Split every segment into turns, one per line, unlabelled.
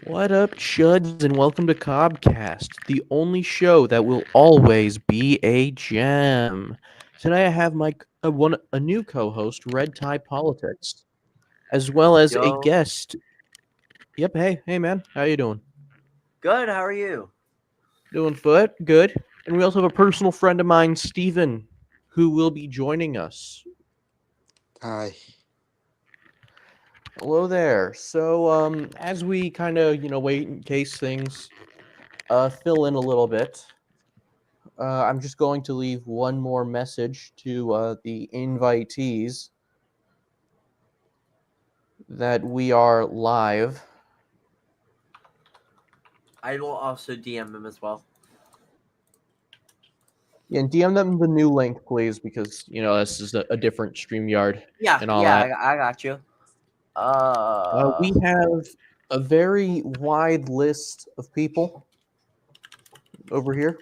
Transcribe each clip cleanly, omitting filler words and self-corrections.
What up, chuds, and welcome to Cobcast, the only show that will always be a gem. Today I have a new co-host, Red Tie Politics, as well as a
Yo,
guest. Yep, hey man, how you doing?
good. How are you?
Doing good. And we also have a personal friend of mine, Steven, who will be joining us.
Hi.
Hello there. So, as we kind of wait in case things fill in a little bit. I'm just going to leave one more message to the invitees that we are live.
I will also DM him as well.
Yeah, and DM them the new link, please, because this is a different StreamYard
Yeah,
and all
yeah,
that.
I got you.
We have a very wide list of people over here.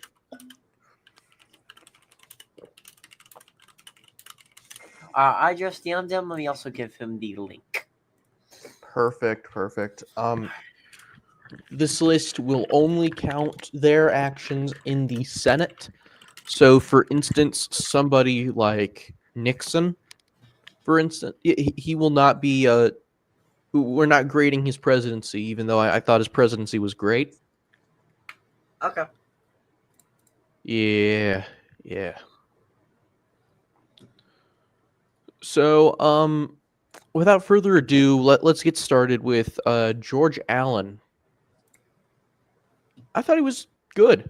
I just DM'd him. Let me also give him the link.
Perfect. This list will only count their actions in the Senate. So, for instance, somebody like Nixon, for instance, he will not be. We're not grading his presidency, even though I thought his presidency was great.
Okay.
Yeah. So, without further ado, let's get started with George Allen. I thought he was good.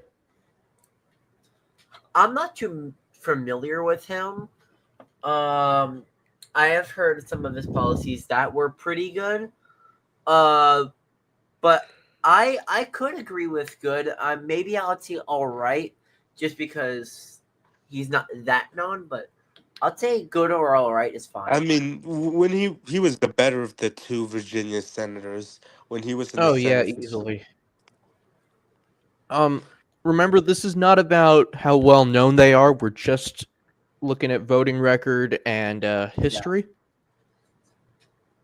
I'm not too familiar with him. I have heard some of his policies that were pretty good. But I could agree with good. Maybe I'll say all right, just because he's not that known. But I'll say good or all right is fine.
I mean, when he was the better of the two Virginia senators when he was in the
Oh yeah,
Senate.
easily. Remember, this is not about how well known they are. We're just looking at voting record and history.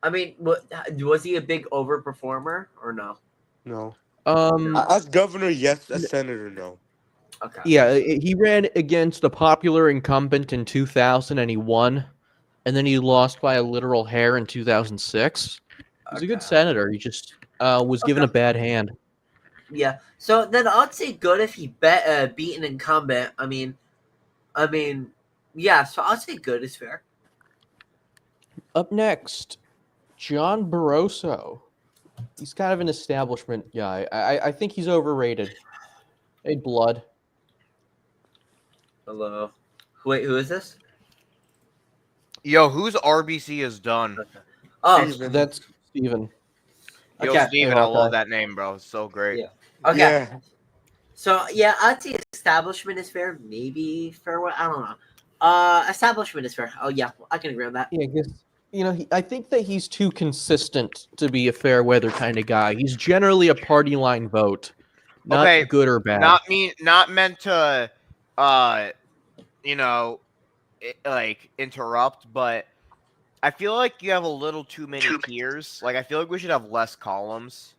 I mean, was he a big overperformer or no?
No.
Um,
As governor, yes. As senator, no.
Okay.
yeah, he ran against a popular incumbent in 2000 and he won, and then he lost by a literal hair in 2006. He's a good
Okay.
senator. He just was given a
Okay.
bad hand.
Yeah. So then I'd say good if he beat an incumbent. I mean, yeah. So I'll say good is fair.
Up next, John Barroso. He's kind of an establishment guy. I think he's overrated. Hey, blood.
Hello. Wait, who is this?
Yo, whose RBC is done?
Okay. Oh,
Steven.
That's Steven.
Yo,
okay.
Steven,
Hey,
I love
Hawkeye.
that name, bro. It's so great.
Yeah. Okay.
Yeah.
So yeah, I'd say establishment is fair. Maybe fair. I don't know. Establishment is fair. Oh yeah, I can agree on that.
Yeah, I guess I think that he's too consistent to be a fair weather kind of guy. He's generally a party line vote, not
Okay,
good or bad.
not meant to, uh, interrupt, but I feel like you have a little too many tiers. Like, I feel like we should have less columns.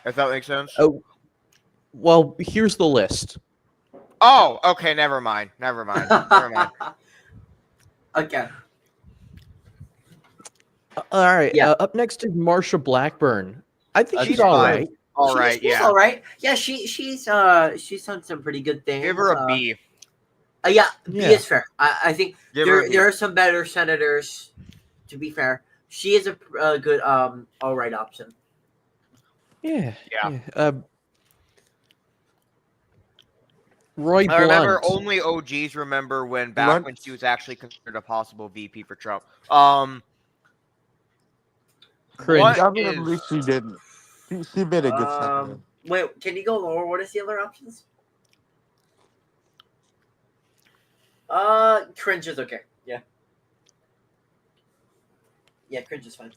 If that makes sense.
Oh, well, here's the list.
Oh, okay. Never mind. Never mind.
Okay.
All right.
Yeah.
Up next is Marsha Blackburn. I think she's
Okay.
all
fine.
right.
All right.
She's
Yeah.
all right. Yeah, she's done some pretty good things.
Give her a B.
Yeah,
Yeah.
B is fair. I think
Give her a B.
there are some better senators. To be fair, she is a good all right option.
Yeah.
Yeah.
Roy
I
Blunt.
remember only OGs remember when
Blunt.
she was actually considered a possible VP for Trump.
Cringe.
What
I mean, at
is
least she didn't. She made a good senator.
Wait, can you go lower? What is the other options? Cringe is okay. Yeah. Yeah, cringe is fine.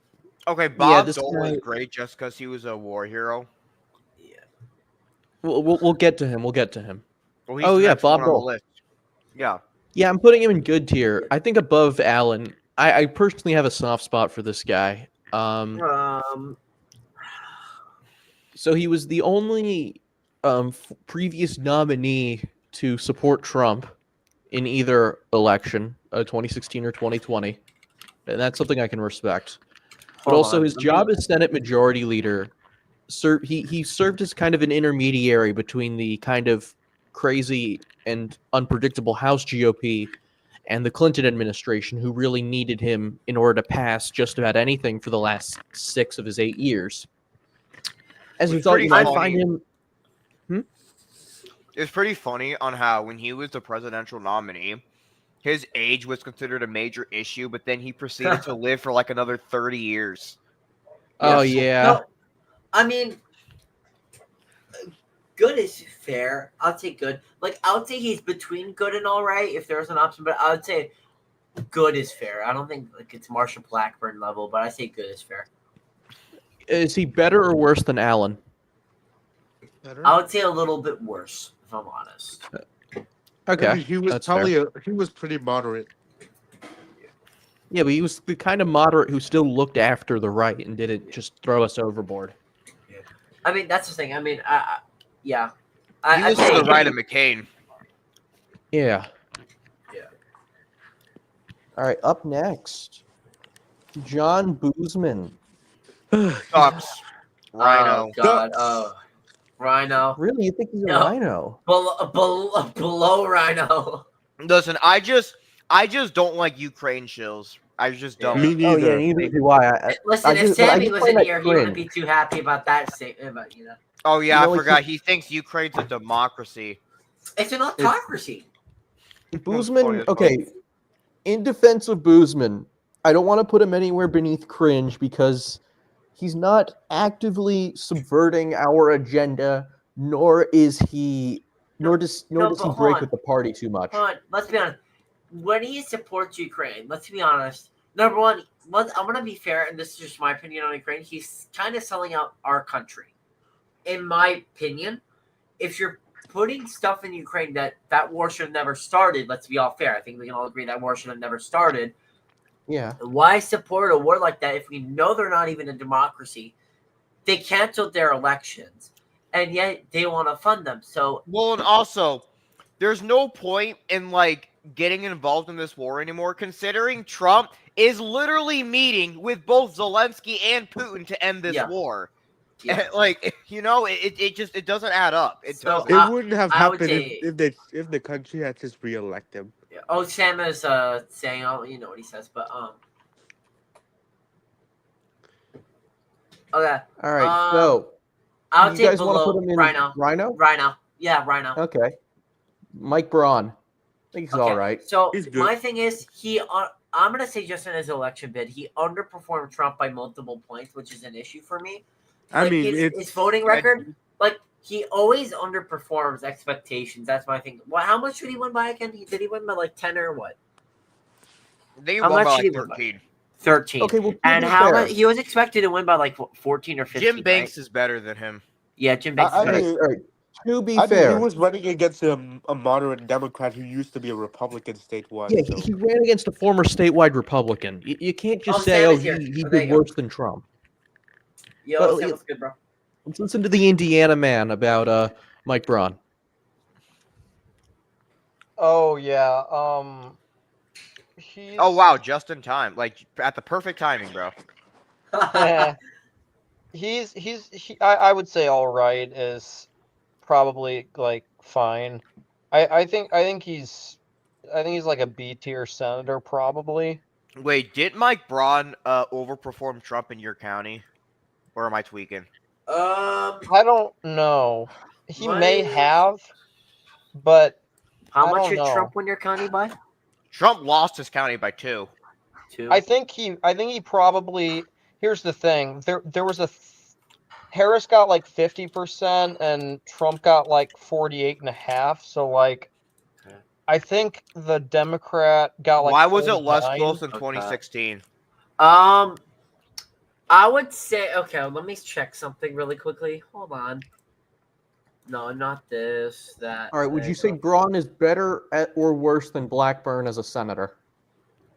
okay? Bob
this
Dole
guy-
was great just because he was a war hero.
Yeah.
We'll get to him.
Well, he's
Oh,
the
yeah,
next
Bob
one on the
Dole.
list. Yeah.
Yeah, I'm putting him in good tier. I think above Allen. I personally have a soft spot for this guy.
Um,
So he was the only previous nominee to support Trump in either election, 2016 or 2020, and that's something I can respect. But
Hold
also,
on,
his
let
job
me-
as Senate Majority Leader, he served as kind of an intermediary between the kind of crazy and unpredictable House GOP and the Clinton administration, who really needed him in order to pass just about anything for the last 6 of his 8 years. As a
It's
result,
pretty
I
funny.
find him.
It's pretty funny on how when he was the presidential nominee, his age was considered a major issue, but then he proceeded to live for like another 30 years.
Oh
Yes.
yeah.
No, I mean, good is fair. I'll take good. Like, I would say he's between good and all right if there was an option, but I would say good is fair. I don't think like it's Marsha Blackburn level, but I say good is fair.
Is he better or worse than Allen?
Better?
I would say a little bit worse, if I'm honest.
I
Okay,
mean, he was
that's
probably
fair.
he was pretty moderate.
Yeah, but he was the kind of moderate who still looked after the right and didn't just throw us overboard.
I mean, that's the thing. I mean, yeah.
He was to the right of McCain.
Yeah.
Yeah.
All right, up next, John Boozman.
Sucks. Rhino.
Oh, God.
Ducks.
Oh, Rhino.
Really, you think he's a
No.
rhino?
Below Rhino.
Listen, I just don't like Ukraine shills. I just don't.
Me
Oh yeah,
neither.
neither do I.
Listen, if
but I
Sammy
just
was
find
in
that
here, he wouldn't
cringe.
be too happy about that statement. But
Oh yeah,
You know,
I
like,
forgot. He thinks Ukraine's a democracy.
it's an autocracy.
funny
Boozman,
as fuck.
okay. In defense of Boozman, I don't want to put him anywhere beneath cringe because he's not actively subverting our agenda, nor does he
but
break
hold on.
with the party too much.
Hold on, let's be honest. When he supports Ukraine, let's be honest. Number one, I'm gonna be fair, and this is just my opinion on Ukraine. He's kind of selling out our country, in my opinion. If you're putting stuff in Ukraine that war should have never started, let's be all fair. I think we can all agree that war should have never started.
Yeah.
Why support a war like that if we know they're not even a democracy? They canceled their elections, and yet they want to fund them. So,
Well, and also, there's no point in like getting involved in this war anymore, considering Trump is literally meeting with both Zelensky and Putin to end this war.
yeah.
Like, it doesn't add up. It
So,
doesn't.
It wouldn't have
I would
happened
say-
if the country had just re-elect him.
Oh, Sam is saying, oh, you know what he says, but okay.
All right. So
I'll
you
take
guys want to
below
put him in
Rhino.
Rhino?
Rhino, yeah, Rhino.
Okay. Mike Braun. I think he's all right.
So
He's good.
my thing is, I'm gonna say just in his election bid, he underperformed Trump by multiple points, which is an issue for me.
I
Like,
mean,
his voting record, like he always underperforms expectations. That's my thing. Well, how much did he win by again? Did he win by like 10 or what?
They
How
won by
much
like
did he win by?
13.
13.
Okay, well, to
And
be
how
fair-
much he was expected to win by like 14 or 15.
Jim Banks
right?
is better than him.
Yeah, Jim Banks.
I
is better.
mean,
All right. To be
I mean,
fair,
he was running against a moderate Democrat who used to be a Republican statewide.
yeah,
so.
he ran against a former statewide Republican. You can't just
Oh,
say,
Sam
"Oh,
is here.
he
Oh, there
did
you go.
worse than Trump."
Yo,
Well,
Sam, what's good, bro?
Let's listen to the Indiana man about Mike Braun.
Oh yeah. He's
Oh wow, just in time, like at the perfect timing, bro.
I would say all right is probably like fine. I think he's like a B tier senator probably.
Wait, did Mike Braun overperform Trump in your county, or am I tweaking?
I don't know. He
What
may
is-
have, but
How
I
much
don't
did
know.
Trump win your county by?
Trump lost his county by 2.
2.
I think he probably. Here's the thing. There was Harris got like 50% and Trump got like 48.5. So like,
Okay.
I think the Democrat got like.
Why was it less
49.
close in
Okay.
2016?
I would say okay. Let me check something really quickly. Hold on. No, not this. That.
All right. Would
there
you say
go.
Braun is better or worse than Blackburn as a senator?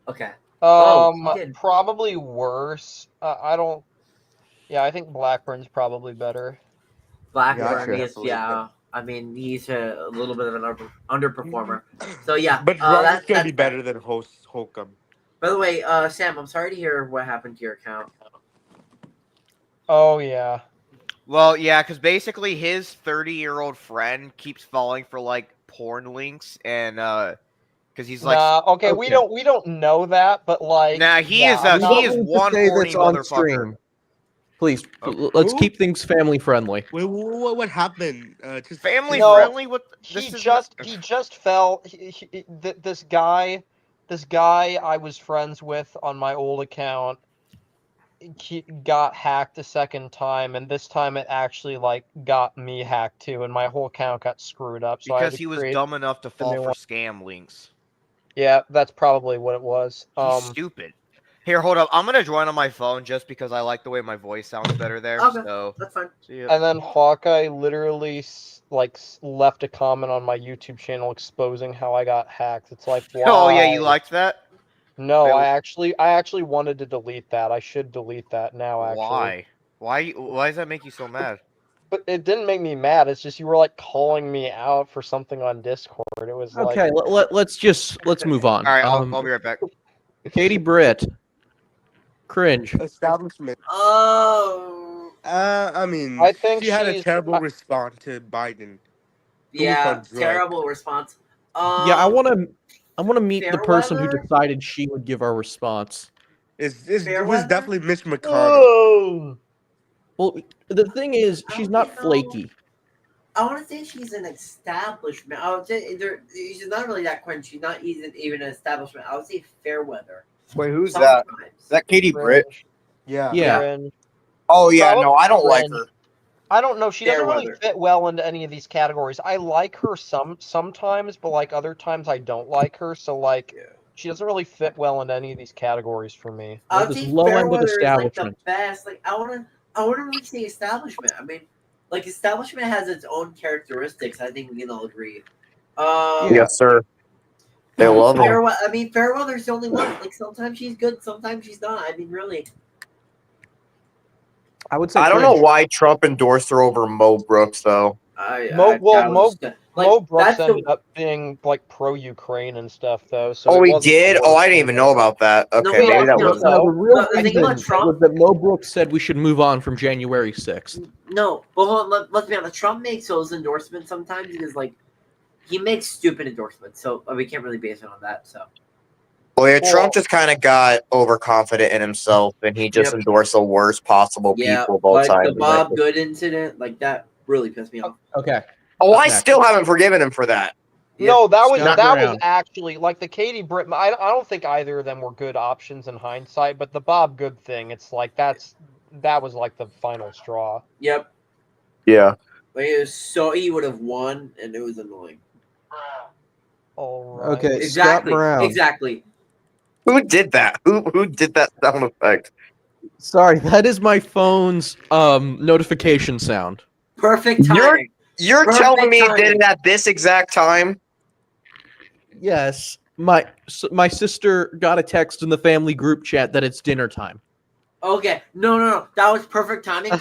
Okay. Oh, he did.
Probably worse. I don't. Yeah, I think Blackburn's probably better.
Blackburn
Gotcha.
is, yeah. I mean, he's a little bit of an underperformer. So yeah,
But Roger's
that's
gonna be
fair.
better than Holcomb.
By the way, Sam, I'm sorry to hear what happened to your account.
Oh yeah.
Well, yeah, because basically his 30-year-old friend keeps falling for like porn links, and because he's like,
Nah, okay,
okay.
we don't know that, but like,
nah, he
yeah,
is
I'm
We
not-
he
don't
is
need to
one
say
horny
this on
motherfucker.
stream. Please,
Oh.
let's
Who?
keep things family friendly.
Wait, what happened?
Family
No,
friendly? What?
he
This is
just fell. This guy I was friends with on my old account, he got hacked a second time, and this time it actually like got me hacked too, and my whole account got screwed up. So I had
because
to
he was
create
dumb enough to
a
fall
new
for
one.
scam links.
Yeah, that's probably what it was.
He's stupid. Here, hold up. I'm gonna join on my phone just because I like the way my voice sounds better there.
Okay,
So,
that's fine.
see ya.
And then Hawkeye literally left a comment on my YouTube channel exposing how I got hacked. It's like, why?
Oh yeah, you liked that?
No,
Wait,
I actually wanted to delete that. I should delete that now, actually.
why? Why does that make you so mad?
But it didn't make me mad. It's just you were like calling me out for something on Discord. It was
Okay,
like,
let's move on.
All right, I'll be right back.
Katie Britt, cringe.
Establishment.
Oh,
I mean,
I think
she had a
she's-
terrible
I-
response to Biden.
yeah,
on drugs.
terrible response.
Yeah, I want to meet the person who
Fairweather?
decided she would give our response.
It was
Fairweather?
definitely Mitch McConnell.
oh,
Well, the thing is,
I
she's
don't
not
know.
flaky.
I want to say she's an establishment. I would say she's not really that cringe. She's not even an establishment. I would say Fairweather.
Wait, who's that?
Sometimes.
Is that Katie Britt?
cringe,
Yeah.
Yeah.
cringe.
Oh yeah, no, I don't like
Cringe.
her.
I don't know. She doesn't really
Fairweather.
fit well into any of these categories. I like her sometimes, but like other times I don't like her. So like, she doesn't really fit well into any of these categories for me.
I
Well,
would
this
say
low end of
Fairweather is like the
establishment.
best. Like I wouldn't really say establishment. I mean, like establishment has its own characteristics. I think we can all agree.
Yeah.
Yes, sir. They love her.
Fairweather's the only one. Like sometimes she's good, sometimes she's not. I mean, really.
I would say
I don't know
cringe.
why Trump endorsed her over Mo Brooks though.
Mo
Like,
Brooks
that's the-
ended up being like pro-Ukraine and stuff though. So
Oh,
it
he
wasn't the
did. Oh,
worst
I didn't
thing
even know
ever.
about that.
No,
Okay, maybe that
no,
was.
no.
No, the real
The thing about
reason
Trump-
was that Mo Brooks said we should move on from January 6th.
No, but hold on, let's be honest. Trump makes those endorsements sometimes because like he makes stupid endorsements, so we can't really base it on that. So
Well, yeah,
Well-
Trump just kind of got overconfident in himself, and he just
Yep.
endorsed the worst possible
yeah,
people of all
like
time.
the Bob Good incident, like that really pissed me off.
Okay.
Oh, I
Next.
still haven't forgiven him for that.
No, that was
Scott
that was
Brown.
actually like the Katie Britt. I don't think either of them were good options in hindsight, but the Bob Good thing, it's like that was like the final straw.
Yep,
Yeah.
like it was so he would have won, and it was annoying.
All right.
Okay.
Exactly,
Scott Brown.
exactly.
Who did that? Who did that sound effect?
Sorry, that is my phone's notification sound.
Perfect
You're-
timing.
You're
Perfect
telling me it
timing.
did it at this exact time?
Yes, my sister got a text in the family group chat that it's dinner time.
Okay, no, that was perfect timing.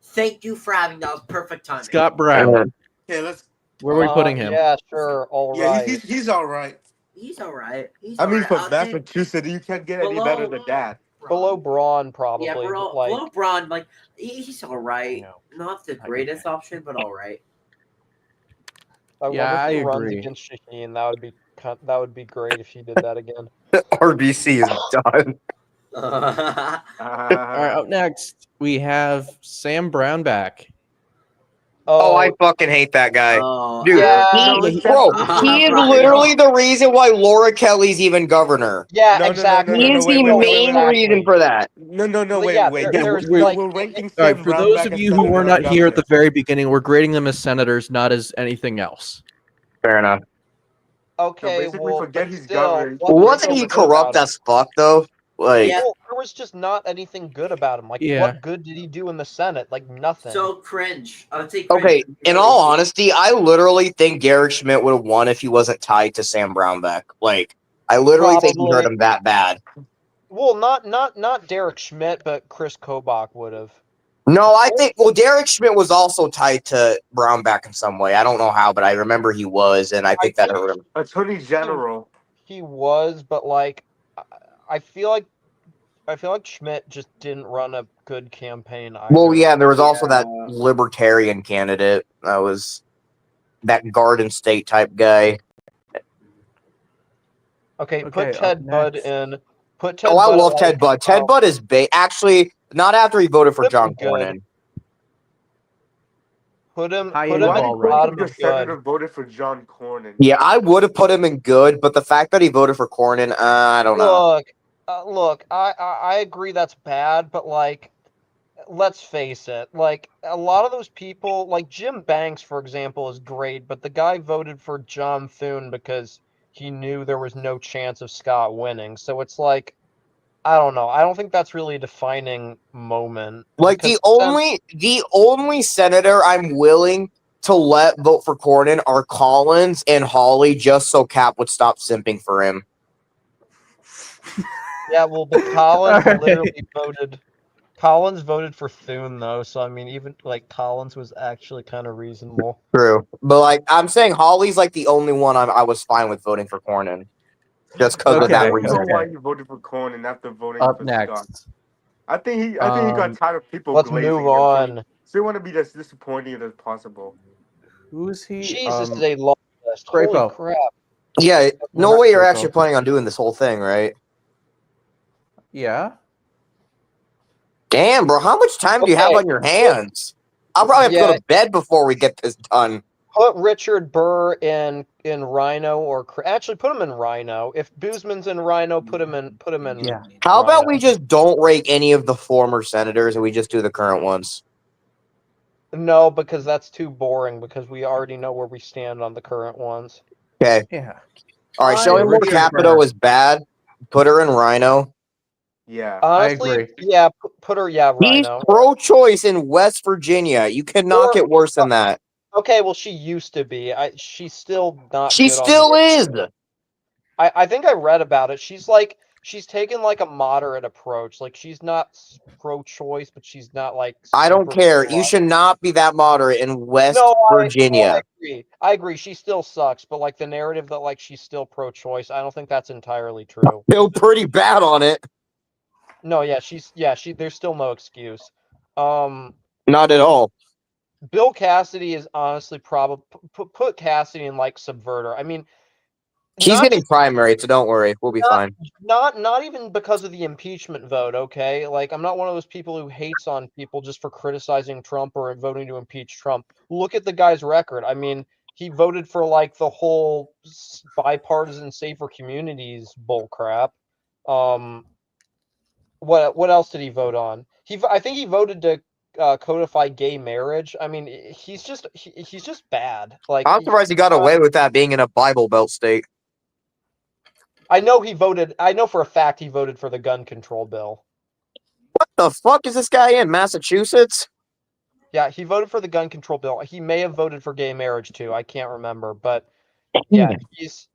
Thank you for having that. Was perfect timing.
Scott Brown.
Okay, let's.
Where are we putting him?
Yeah, sure. All
Yeah,
right.
he's all right.
He's all right.
I mean,
all right.
from
I'll take-
Massachusetts, you can't get any better than that.
Below Braun, probably.
Yeah,
but, like,
below Braun, like he's all right.
No.
Not the greatest option, but all right.
I
Yeah,
wonder if he
I
runs
agree.
against Shaheen. That would be great if he did that again.
RBC is done.
All right, up next we have Sam Brown back.
Oh, I fucking hate that guy.
Oh,
Dude,
Yeah.
bro, he is literally the reason why Laura Kelly's even governor.
Yeah,
No, no, no,
exactly.
He is the
wait,
main reason for that.
No,
Well,
wait,
yeah,
wait.
there's,
we're,
like-
we're ranking
All right,
Sam
for
Brown
those
back
of
as
you who were
senator
not here at the
governor.
very beginning, we're grading them as senators, not as anything else.
Fair enough.
Okay,
basically
well,
forget
but
he's
still,
governor.
what was
Wasn't
so
he
good
corrupt
about him?
as fuck though? Like,
Yeah.
Well, there was just not anything good about him. Like,
Yeah.
what good did he do in the Senate? Like, nothing.
So cringe. I'll take. Cringe.
okay, in all honesty, I literally think Garrett Schmidt would have won if he wasn't tied to Sam Brownback. Like, I literally think he hurt
Probably.
him that bad.
Well, not Derek Schmidt, but Chris Kobach would have.
No, I think Derek Schmidt was also tied to Brownback in some way. I don't know how, but I remember he was, and I think that hurt him.
Attorney General.
He was, but like, I feel like Schmidt just didn't run a good campaign either.
Well, yeah, there was also that libertarian candidate that was that Garden State type guy.
Okay,
Okay,
put
up
Ted Budd
next.
in. Put Ted
Oh, I
Budd
love
at,
Ted Budd. Ted Budd is actually not after he voted for
Put him
John
in good.
Cornyn.
Put him
High
in
end
Why
ball
did
right.
bottom
the
of
senator
good.
voted for John Cornyn?
Yeah, I would have put him in good, but the fact that he voted for Cornyn, I don't know.
Look, I agree that's bad, but like, let's face it, like a lot of those people, like Jim Banks, for example, is great, but the guy voted for John Thune because he knew there was no chance of Scott winning. So it's like, I don't know. I don't think that's really a defining moment.
Like
because
the only senator I'm willing to let vote for Cornyn are Collins and Hawley, just so Cap would stop simping for him.
yeah, well, but Collins
Alright.
literally voted. Collins voted for Thune though, so I mean, even like Collins was actually kind of reasonable.
True, but like I'm saying, Hawley's like the only one I was fine with voting for Cornyn, just because of
Okay,
that
I don't
reason.
know why you voted for Cornyn after voting
Up
for Scott.
next.
I think he got tired of people
Let's
glazing
move
him,
on.
so he wanted to be as disappointing as possible.
Who is he?
Jesus, is a long list. Holy
Crapo.
crap!
Yeah, no
Not
way you're
Crapo.
actually planning on doing this whole thing, right?
Yeah.
Damn, bro, how much time do you have
Okay.
on your hands? I'll probably have to go to bed before we get this done.
Put Richard Burr in Rhino or actually put him in Rhino. If Boozman's in Rhino, put him in.
Yeah.
How about
Rhino.
we just don't rate any of the former senators and we just do the current ones?
No, because that's too boring. Because we already know where we stand on the current ones.
Okay.
Yeah.
All right,
Fine,
showing more
Richard
Capito
Burr.
is bad. Put her in Rhino.
Yeah.
Honestly,
agree.
yeah, put her. Yeah,
He's
Rhino.
pro-choice in West Virginia. You cannot get worse than that.
Okay, well, she used to be. She's still not.
She
good on
still
the
is.
I think I read about it. She's taken like a moderate approach. Like she's not pro-choice, but she's not like.
I don't
super
care.
pro.
You should not be that moderate in West Virginia.
I agree. She still sucks, but like the narrative that like she's still pro-choice, I don't think that's entirely true.
Feel pretty bad on it.
No, yeah, she. There's still no excuse.
Not at all.
Bill Cassidy is honestly probably put Cassidy in like Subverter. I mean,
She's
not
getting
just-
primary, so don't worry. We'll be fine.
not even because of the impeachment vote. Okay, like I'm not one of those people who hates on people just for criticizing Trump or voting to impeach Trump. Look at the guy's record. I mean, he voted for like the whole bipartisan safer communities bull crap. What else did he vote on? I think he voted to codify gay marriage. I mean, he's just bad. Like
I'm surprised he got away with that being in a Bible Belt state.
I know he voted. I know for a fact he voted for the gun control bill.
What the fuck is this guy in? Massachusetts?
Yeah, he voted for the gun control bill. He may have voted for gay marriage too. I can't remember, but yeah, his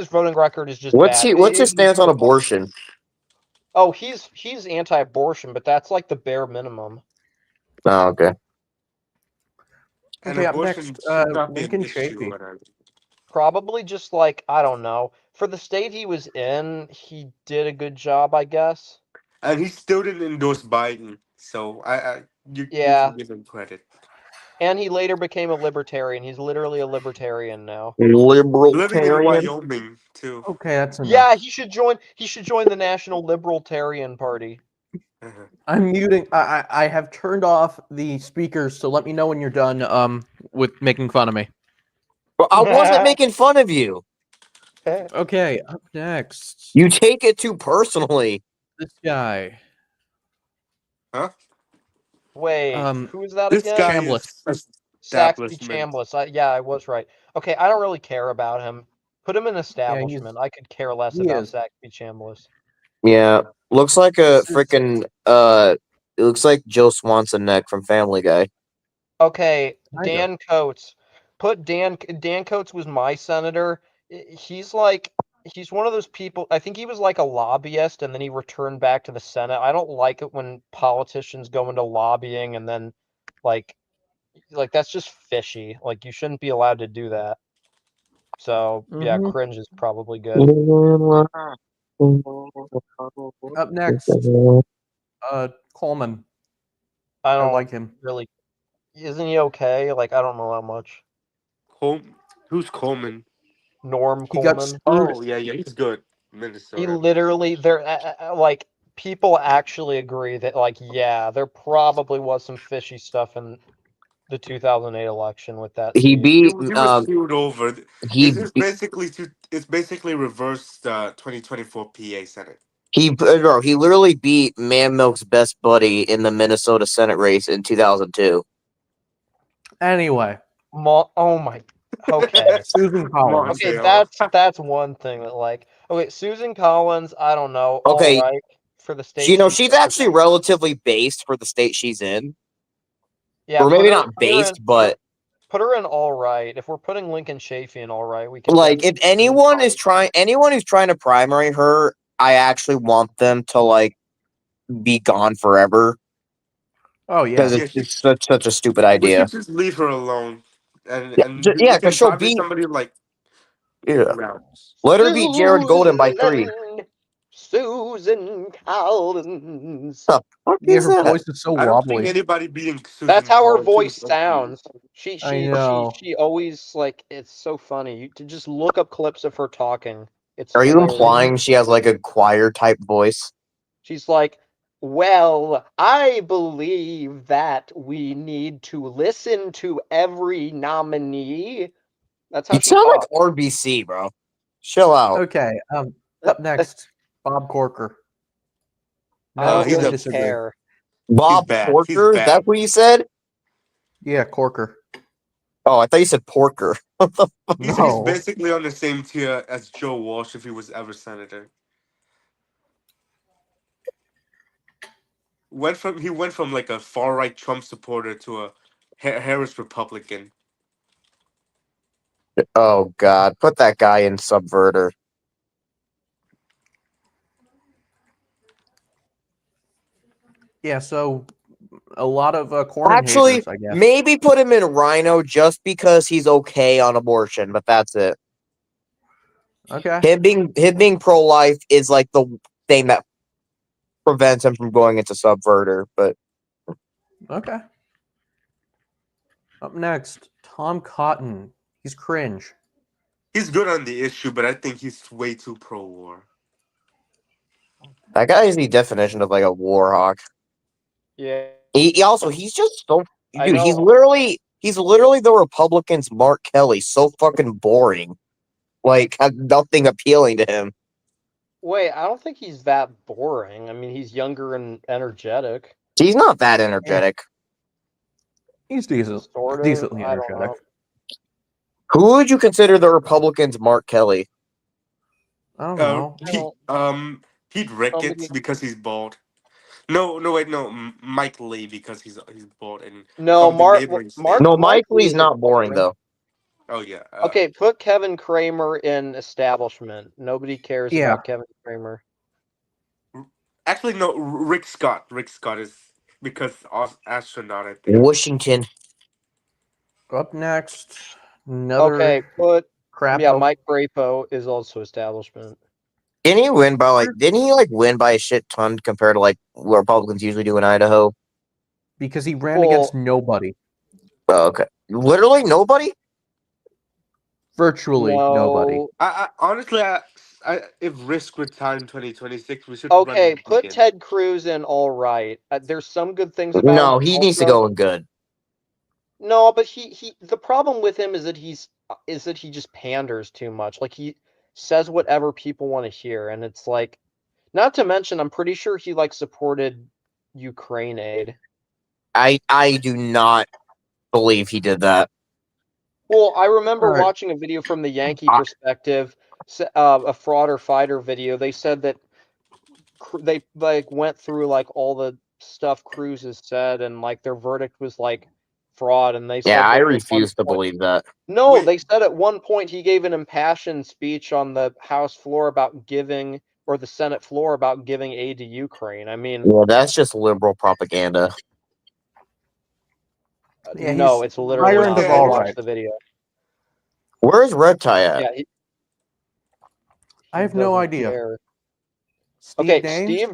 voting record is just bad.
What's his stance on abortion?
Oh, he's anti-abortion, but that's like the bare minimum.
Oh, okay.
And
Okay, up
abortion
next,
should not be an
Lincoln
issue,
Chafee.
whatever.
Probably just like, I don't know. For the state he was in, he did a good job, I guess.
And he still didn't endorse Biden, so you
Yeah.
can give him credit.
And he later became a libertarian. He's literally a libertarian now.
Living in
Libertarian.
Wyoming too.
Okay, that's enough.
Yeah, he should join the National Libertarian Party.
I'm muting. I have turned off the speakers, so let me know when you're done with making fun of me.
Well, I wasn't making fun of you.
Okay, up next.
You take it too personally.
This guy.
Wait, who is that
This
again?
guy
Chambliss.
is
Saxby
establishment.
Chambliss. Yeah, I was right. Okay, I don't really care about him. Put him in establishment. I could care less
he
about
is.
Saxby Chambliss.
Yeah. Looks like a
This is-
freaking it looks like Joe Swanson neck from Family Guy.
Okay,
Kinda.
Dan Coates. Dan Coates was my senator. He's like he's one of those people. I think he was like a lobbyist, and then he returned back to the Senate. I don't like it when politicians go into lobbying and then, like that's just fishy. Like you shouldn't be allowed to do that. So yeah,
Mhm.
cringe is probably good.
Up next, Coleman.
I
I
don't
like him.
really. Isn't he okay? Like I don't know how much.
Who's Coleman?
Norm
He got
Coleman.
sued.
Oh yeah, he's good.
He
Minnesota.
literally there like people actually agree that like yeah, there probably was some fishy stuff in the 2008 election with that
He
seat.
beat
He was screwed over.
he
It's basically reversed 2024 PA Senate.
bro, he literally beat Man Milk's best buddy in the Minnesota Senate race in 2002.
Anyway,
Oh my. Okay.
Susan Collins.
Okay,
Monticello.
that's one thing that like okay, Susan Collins, I don't know, all
Okay,
right for the state
she's actually relatively based for the state she's in.
yeah,
Or maybe not based, but
put her in all right. If we're putting Lincoln Chafee in all right, we can
like if
definitely
anyone who's trying to primary her, I actually want them to like be gone forever
Oh yeah.
because
Yeah,
it's such a stupid
we
idea.
should just leave her alone, and
Yeah,
we
because
can
she'll
probably
beat
somebody like
yeah.
Rounds.
Let her beat Jared Golden by 3.
Susan Collins.
The fuck
Yeah,
is
her
that?
voice is so
I don't think
wobbly.
anybody beating Susan.
That's how her
Collins
voice
is okay.
sounds.
I know.
She always like it's so funny. You to just look up clips of her talking. It's
Are you
hilarious.
implying she has like a choir type voice?
She's like, well, I believe that we need to listen to every nominee. That's how
You
she
sound like
talks.
RBC, bro. Chill out.
Okay. Up next, Bob Corker.
I
No,
don't
he's
I
really
a-
disagree.
care.
Bob
bad. He's
Porker? Is that
bad.
what you said?
Yeah, Corker.
Oh, I thought you said Porker.
He's
No.
basically on the same tier as Joe Walsh if he was ever senator. He went from like a far right Trump supporter to a Harris Republican.
Oh God, put that guy in Subverter.
Yeah, so a lot of Cornyn
Actually,
haters, I guess.
maybe put him in Rhino just because he's okay on abortion, but that's it.
Okay.
Him being pro life is like the thing that prevents him from going into Subverter. But
Okay. Up next, Tom Cotton. He's cringe.
He's good on the issue, but I think he's way too pro war.
that guy is the definition of like a war hawk.
Yeah.
He's just so
I
dude.
know.
He's literally the Republicans' Mark Kelly. So fucking boring. Like had nothing appealing to him.
Wait, I don't think he's that boring. I mean, he's younger and energetic.
He's not that energetic.
He's
Sort of.
decently
I don't
energetic.
Who would you consider the Republicans' Mark Kelly?
I don't know.
Pete Ricketts
Somebody-
because he's bald. No, wait, no, Mike Lee because he's bald and
No,
from the
Mark.
neighboring state.
Mark.
No,
Mark
Mike Lee's
Lee
not
is
boring though.
Oh yeah.
Okay, put Kevin Kramer in establishment. Nobody cares
Yeah.
about Kevin Kramer.
Actually, no. Rick Scott. Rick Scott is because astronaut. I think.
Washington.
Up next, another
Okay, put
crap.
yeah. Mike Crapo is also establishment.
Didn't he win by Didn't he like win by a shit ton compared to like what Republicans usually do in Idaho?
Because he ran
Well-
against nobody.
Oh, okay, literally nobody.
Virtually nobody.
I honestly, if Risk retired in 2026, we should.
Okay,
run
put
again.
Ted Cruz in all right. There's some good things about
No,
him.
he needs to go in good.
No, but he the problem with him is that he just panders too much. Like he says whatever people want to hear, and it's like, not to mention, I'm pretty sure he like supported Ukraine aid.
I do not believe he did that.
Well, I remember
Alright.
watching a video from the Yankee perspective, a fraud or fighter video. They said that they like went through like all the stuff Cruz has said, and like their verdict was like fraud, and they said
Yeah, I
that at one
refuse to
point-
believe that.
No,
Wait.
they said at one point he gave an impassioned speech on the House floor about giving, or the Senate floor about giving aid to Ukraine. I mean,
Well, that's just liberal propaganda.
Yeah,
no,
he's
it's literally
higher
not.
end of
Okay,
Go
all
watch
right.
the video.
Where's Red Tie at?
Yeah,
I have no
doesn't
idea.
care.
Steve
Okay,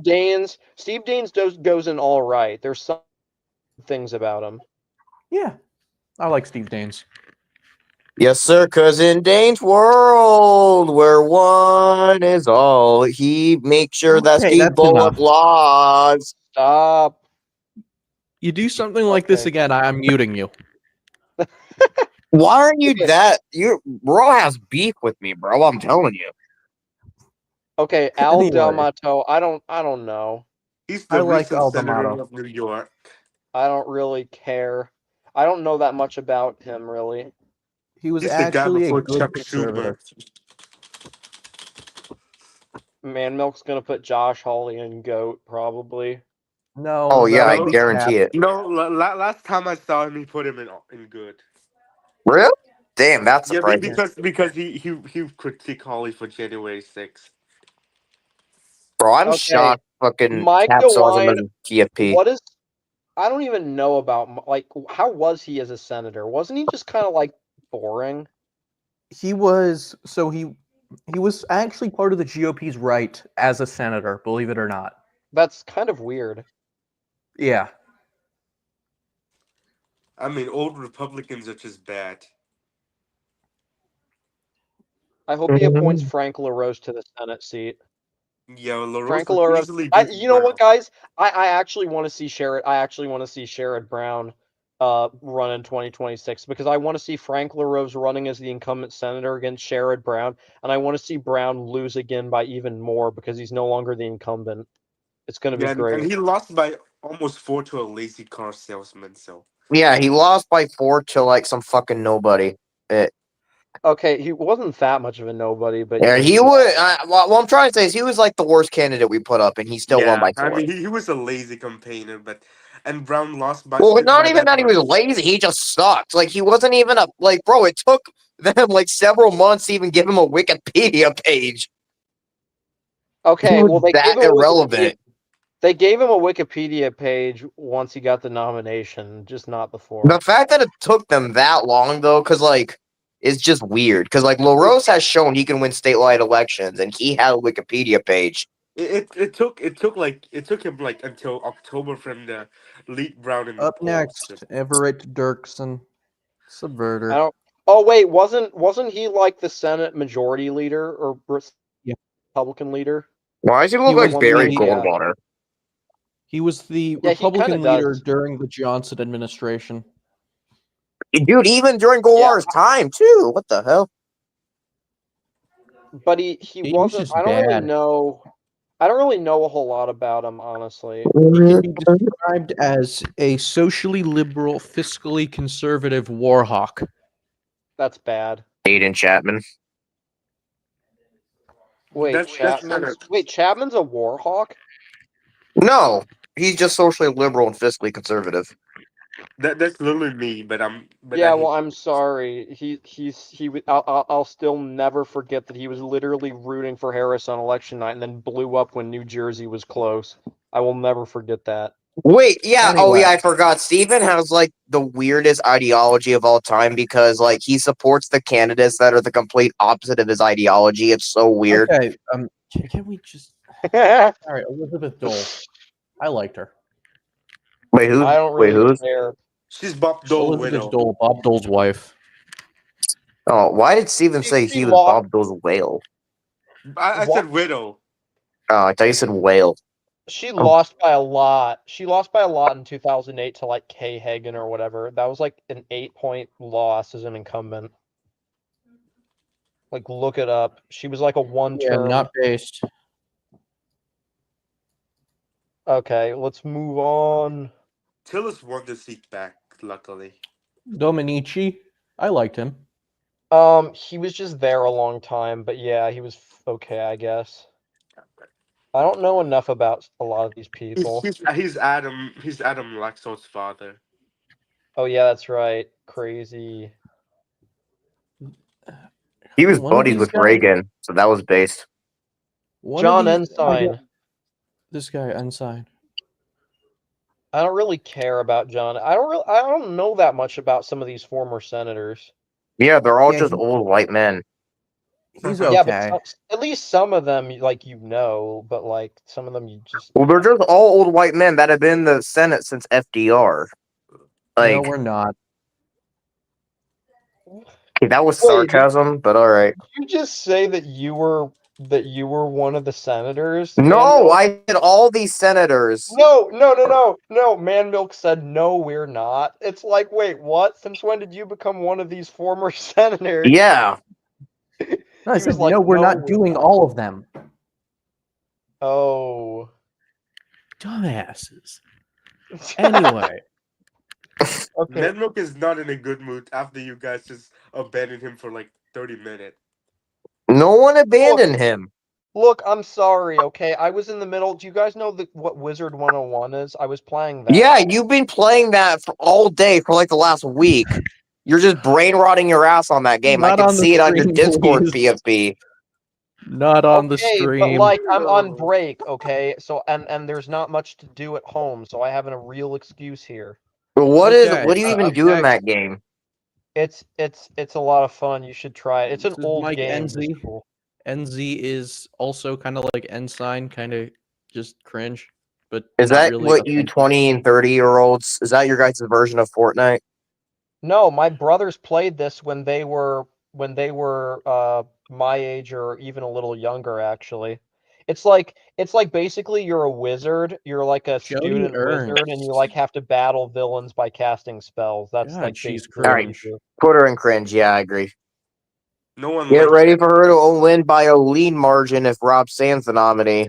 Daines?
Steve Daines goes in all right. There's some things about him.
Yeah, I like Steve Daines.
Yes, sir, cause in Dane's world, where one is all, he makes sure that
Okay,
Steve
that's
Bullock
enough.
lost.
Stop.
You do something like this
Okay.
again, I'm muting you.
Why aren't you
Okay.
that? You bro has beef with me, bro. I'm telling you.
Okay, Al
Anyway.
D'Amato. I don't know.
He's
I
the
like
recent senator
Aldamato.
of New York.
I don't really care. I don't know that much about him really.
He was
He's the guy
actually a
before
good
Chuck
conservative.
Schumer.
Man Milk's gonna put Josh Hawley in GOAT probably.
No,
Oh yeah, I
that'll be
guarantee it.
No, last time I saw him, he put him in good.
Really? Damn, that's
Yeah,
surprising.
because he critiqued Holly for January 6th.
Bro, I'm
Okay,
shocked. Fucking
Mike
capitalism
DeWine.
and TFP.
What is? I don't even know about like how was he as a senator? Wasn't he just kind of like boring?
He was he was actually part of the GOP's right as a senator, believe it or not.
That's kind of weird.
Yeah.
I mean, old Republicans are just bad.
I hope he appoints Frank LaRose to the Senate seat.
Yeah, well, LaRose
Frank
would
LaRose.
easily beat
You know what,
Brown.
guys? I actually want to see Sherrod. I actually want to see Sherrod Brown run in 2026 because I want to see Frank LaRose running as the incumbent senator against Sherrod Brown, and I want to see Brown lose again by even more because he's no longer the incumbent. It's going to be
Yeah, and
great.
he lost by almost 4 to a lazy car salesman. So
Yeah, he lost by 4 to like some fucking nobody.
Okay, he wasn't that much of a nobody, but
Yeah, he would. What I'm trying to say is he was like the worst candidate we put up, and he still won
yeah,
by
I
4.
mean, he was a lazy campaigner, and Brown lost by
Well, not even
that
that he was
much.
lazy. He just sucked. Like he wasn't even a like, bro. It took them like several months to even give him a Wikipedia page.
Okay,
He was
well they
that
gave him a
irrelevant.
They gave him a Wikipedia page once he got the nomination, just not before.
The fact that it took them that long, though, because like it's just weird. Because like LaRose has shown he can win statewide elections, and he had a Wikipedia page.
It took him like until October from the lead Brown in the
Up
polls.
next, Everett Dirksen, Subverter.
I don't. Oh wait, wasn't he like the Senate Majority Leader or
Yeah.
Republican leader?
Why does he look
He
like
was
Barry
the-
Goldwater?
He was the
Yeah, he
Republican
kinda
leader
does.
during the Johnson administration.
Dude, even during Goldwater's time too. What the hell?
But he
He was
wasn't.
just
I don't really
bad.
know. I don't really know a whole lot about him, honestly.
He can be described as a socially liberal, fiscally conservative war hawk.
That's bad.
Aiden Chapman.
Wait,
That's kinda-
Chapman's a war hawk?
No, he's just socially liberal and fiscally conservative.
that's literally me, but I'm. But
Yeah,
I
well,
hate-
I'm sorry. I'll still never forget that he was literally rooting for Harris on election night and then blew up when New Jersey was close. I will never forget that.
Wait, yeah, oh
Anyway.
yeah, I forgot. Steven has like the weirdest ideology of all time because like he supports the candidates that are the complete opposite of his ideology. It's so weird.
Okay, can we just... All right, Elizabeth Dole. I liked her.
Wait, who?
I don't
Wait,
really
who's?
care.
She's Bob Dole
Elizabeth
widow.
Dole, Bob Dole's wife.
Oh, why did Steven
She-
say
she
he was
lost-
Bob Dole's whale?
I said widow.
Oh, I thought you said whale.
She
Oh.
lost by a lot. She lost by a lot in 2008 to like Kay Hagan or whatever. That was like an 8-point loss as an incumbent. Like, look it up. She was like a
Yeah,
one-term.
not based.
Okay, let's move on.
Tillis won the seat back, luckily.
Dominici. I liked him.
He was just there a long time, but yeah, he was okay, I guess. I don't know enough about a lot of these people.
He's Adam Laxo's father.
Oh yeah, that's right. Crazy.
He was
One of
buddies
these
with
guys-
Reagan, so that was based.
One
John
of these,
Ensign.
This guy Ensign.
I don't really care about John. I don't know that much about some of these former senators.
Yeah, they're all
Yeah,
just
he-
old white men.
He's
Yeah, but
okay.
at least some of them, like but like some of them you just.
Well, they're just all old white men that have been in the Senate since FDR.
No,
Like,
we're not.
okay, that was
Wait,
sarcasm, but all right.
Did you just say that you were one of the senators?
No, I said all these senators.
No. Man Milk said no, we're not. It's like, wait, what? Since when did you become one of these former senators?
Yeah,
No, I
He
said,
was like,
no, we're
"No,
not
we're
doing
not."
all of them.
Oh.
Dumbasses. Anyway,
Okay.
Menrook is not in a good mood after you guys just abandoned him for like 30 minutes.
no one abandoned him.
Look, I'm sorry, okay? I was in the middle. Do you guys know what Wizard 101 is? I was playing that.
Yeah, you've been playing that for all day for like the last week. You're just brain rotting your ass on that game. I
Not
can
on the
see it on your
stream,
Discord
please.
PFP.
not on the
Okay, but
stream.
like I'm on break, okay? So and there's not much to do at home, so I have a real excuse here.
But what
Okay,
do you even do in
okay.
that game?
It's a lot of fun. You should try it. It's an
This is
old
Mike
game.
NZ.
It's cool.
NZ is also kind of like Ensign, kind of just cringe, but
Is
not
that
really
what you
offensive.
20 and 30-year-olds, is that your guys' version of Fortnite?
No, my brothers played this when they were my age or even a little younger actually. It's like basically you're a wizard, you're like a
Jody
student wizard and you like have to battle villains by casting spells. That's
God,
like
she's
basically what you
cringe.
do.
Put her in cringe, yeah, I agree.
No one
Get
likes
ready for her to win by a lean margin if Rob Sand's the nominee.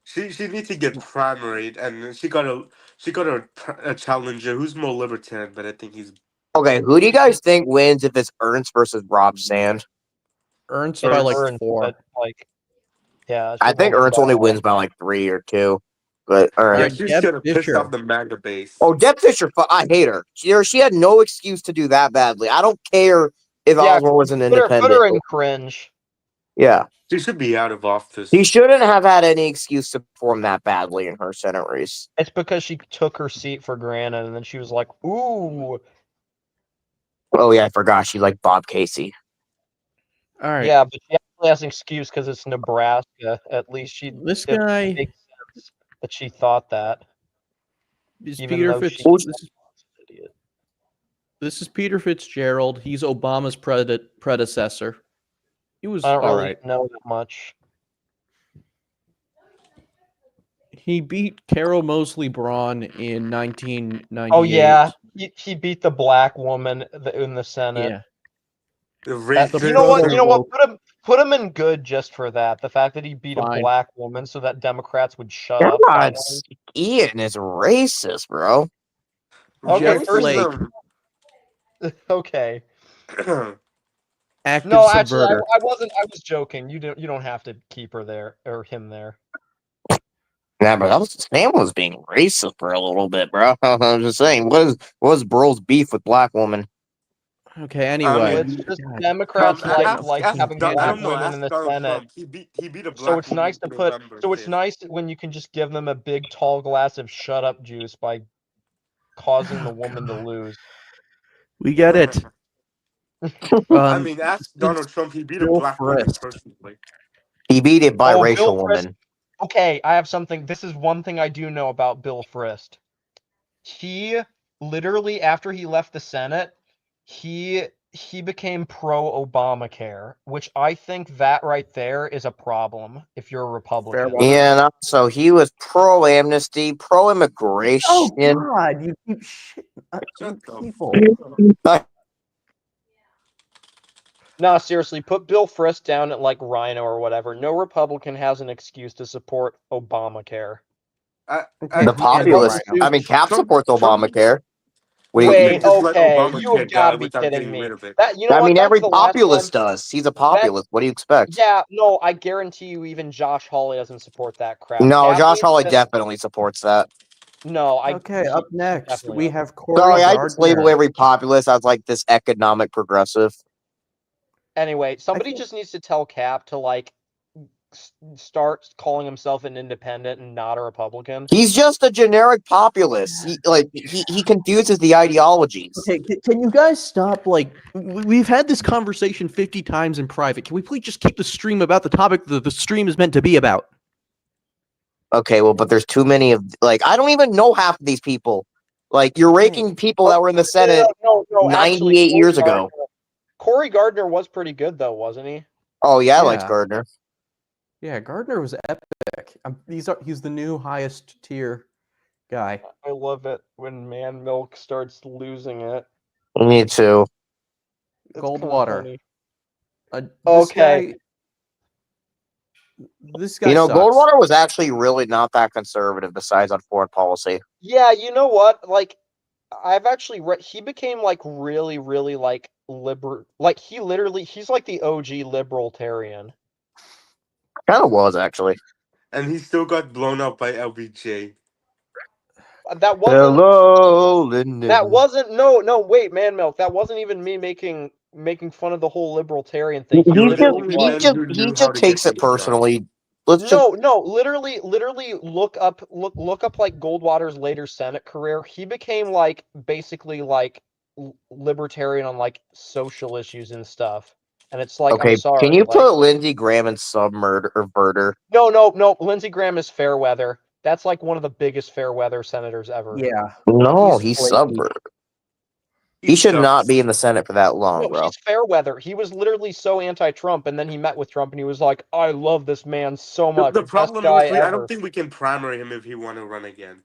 She needs to get primaried, and she got a challenger who's more libertarian, but I think he's
Okay, who do you guys think wins if it's Ernst versus Rob Sand?
Ernst
It's
by like
Ernst,
4.
but like yeah,
I
she'll
think
win
Ernst
by
only
a lot.
wins by like 3 or 2. But all
yeah,
right.
she's
Deb
gonna piss
Fisher.
off the MAGA base.
Oh, Deb Fisher, I hate her. She had no excuse to do that badly. I don't care if
Yeah,
Oswald was an
put her
independent.
in cringe.
Yeah.
She should be out of office.
He shouldn't have had any excuse to perform that badly in her Senate race.
It's because she took her seat for granted and then she was like, "Ooh,
Oh, yeah, I forgot. She liked Bob Casey.
All right,
yeah," but she actually has an excuse because it's Nebraska. At least
this
it
guy
makes sense that she thought that.
is
even
Peter
though
Fitz.
she-
Who's-
Idiot.
This is Peter Fitzgerald. He's Obama's predecessor. He was
I don't
all
really
right.
know that much.
He beat Carol Mosley Braun in 1998.
Oh yeah, he beat the black woman in the Senate.
Yeah.
The
That-
racist-
you know what?
brother
You know what?
woke-
Put him in good just for that. The fact that he beat
Fine.
a black woman so that Democrats would shut up.
God,
Finally.
Ian is racist, bro.
Okay,
Jeff Flake.
Okay.
Active
No, actually,
subverter.
I wasn't. I was joking. You don't have to keep her there or him there.
Yeah, but Sam was being racist for a little bit, bro. I'm just saying, what is Burl's beef with black woman?
Okay, anyway.
It's just
God.
Democrats
ask
having
Don- I
black
don't know,
women
ask
in the
Donald
Senate.
Trump. He beat a black
So it's
woman
nice to
in
put.
November,
So it's
sis.
nice when you can just give them a big tall glass of shut up juice by causing the
Oh,
woman to
God.
lose.
We get it.
I mean, ask
this is
Donald Trump. He beat a
Bill
black woman
Frist.
personally.
He beat a biracial
Bill Frist-
woman.
Okay, I have something. This is one thing I do know about Bill Frist. He literally, after he left the Senate, he became pro Obamacare, which I think that right there is a problem if you're a Republican.
one.
And also, he was pro amnesty, pro immigration.
Oh God! You keep shitting on
Shut the
people.
No, seriously, put Bill Frist down at like Rhino or whatever. No Republican has an excuse to support Obamacare.
The populace.
right.
I mean, Cap
Trump-
supports Obamacare. What do you-
Wait,
just let
okay,
Obamacare
you have
die
got to be
without
kidding
getting
me.
rid of it.
That you know
I
what?
mean,
That's
every
the last
populist
time-
does. He's a populist. What do you expect?
Yeah, no, I guarantee you, even Josh Hawley doesn't support that crap.
No, Josh
Kathleen
Hawley
Smith-
definitely supports that.
No,
Okay, up next
definitely
we
not.
have Cory
Sorry, I just label
Gardner.
every populist as like this economic progressive.
Anyway, somebody
think-
just needs to tell Cap to like start calling himself an independent and not a Republican.
He's just a generic populist. He confuses the ideologies.
Okay, can you guys stop? Like, we've had this conversation 50 times in private. Can we please just keep the stream about the topic that the stream is meant to be about?
Okay, well, but there's too many of like I don't even know half of these people. Like you're raking people that were in the Senate
No, actually,
98 years ago.
Cory Gardner was pretty good though, wasn't he?
Oh yeah, I liked
Yeah.
Gardner.
Yeah, Gardner was epic. He's the new highest tier guy.
I love it when Man Milk starts losing it.
Me too.
It's kinda
Goldwater.
funny.
This
Okay.
This guy
You know,
sucks.
Goldwater was actually really not that conservative, besides on foreign policy.
Yeah, you know what? Like, I've actually read. He became like really, really like liberal. Like he's like the OG libertarian.
Kind of was actually.
And he still got blown up by LBJ.
That wasn't.
Hello, Lyndon.
That wasn't. No. Wait, Man Milk. That wasn't even me making fun of the whole libertarian thing.
He was the
literally
only
was.
man who knew
He
how
just
to
takes
get
it
things done.
personally. Let's just
No, literally look up like Goldwater's later Senate career. He became like basically like libertarian on like social issues and stuff. And it's like,
okay.
I'm sorry.
Can you
like,
put Lindsey Graham in some murder?
No. Lindsey Graham is Fairweather. That's like one of the biggest Fairweather senators ever.
Yeah.
No,
He's
he's
flaky.
subvert. He should
sucks.
not be in the Senate for that long,
No,
bro.
he's Fairweather. He was literally so anti-Trump, and then he met with Trump, and he was like, "I love this man so much.
The
Best
problem
guy
is, I
ever."
don't think we can primary him if he want to run again.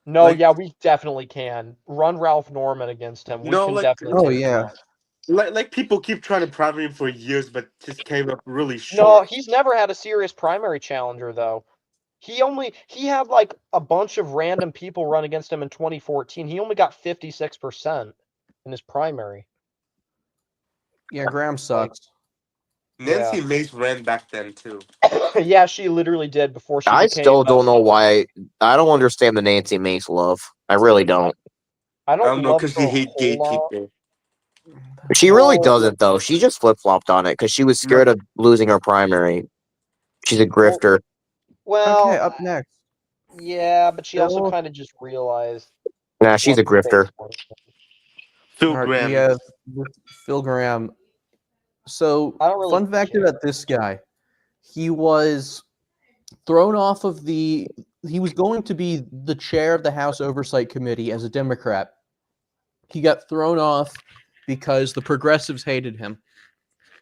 No,
like-
yeah, we definitely can run Ralph Norman against him. We
No,
can
like-
definitely.
Oh
take him
yeah.
out.
Like people keep trying to primary him for years, but just came up really
No,
short.
he's never had a serious primary challenger though. He had like a bunch of random people run against him in 2014. He only got 56% in his primary.
Yeah, Graham sucks.
Nancy Mace ran back then too.
Yeah, she literally did before she
I
became.
still don't know why. I don't understand the Nancy Mace love. I really don't.
I
I don't
don't
know
love
because
her
he
a
hate
whole
gay
lot.
people.
She really
Well,
doesn't, though. She just flip flopped on it because she was scared of losing her primary. She's a grifter.
Well,
Okay, up next.
yeah, but she also
Phil-
kind of just realized.
Nah, she's a
what's her
grifter.
face was.
Phil
All right,
Graham.
we have Phil Graham. So,
I don't really
fun fact
care.
about this guy: he was thrown off of the. He was going to be the chair of the House Oversight Committee as a Democrat. He got thrown off because the progressives hated him.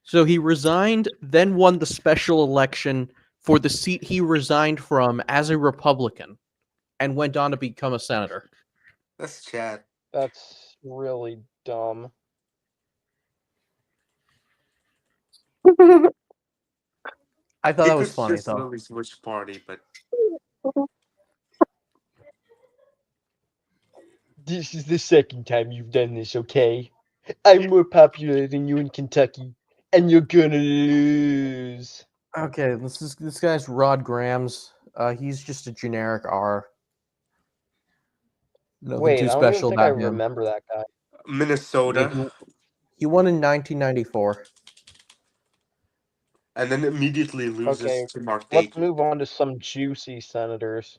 So he resigned, then won the special election for the seat he resigned from as a Republican, and went on to become a senator.
That's Chad.
That's really dumb.
I thought
He
that was
could
funny,
just
though.
really switch party, but
This is the second time you've done this, okay? I'm more popular than you in Kentucky, and you're gonna lose.
Okay, this guy's Rod Grams. He's just a generic R. Nothing
Wait,
too
I don't even
special
think I
about him.
remember that guy.
Minnesota,
He won in 1994.
and then immediately loses
Okay,
to Mark
Let's
Dayton.
move on to some juicy senators.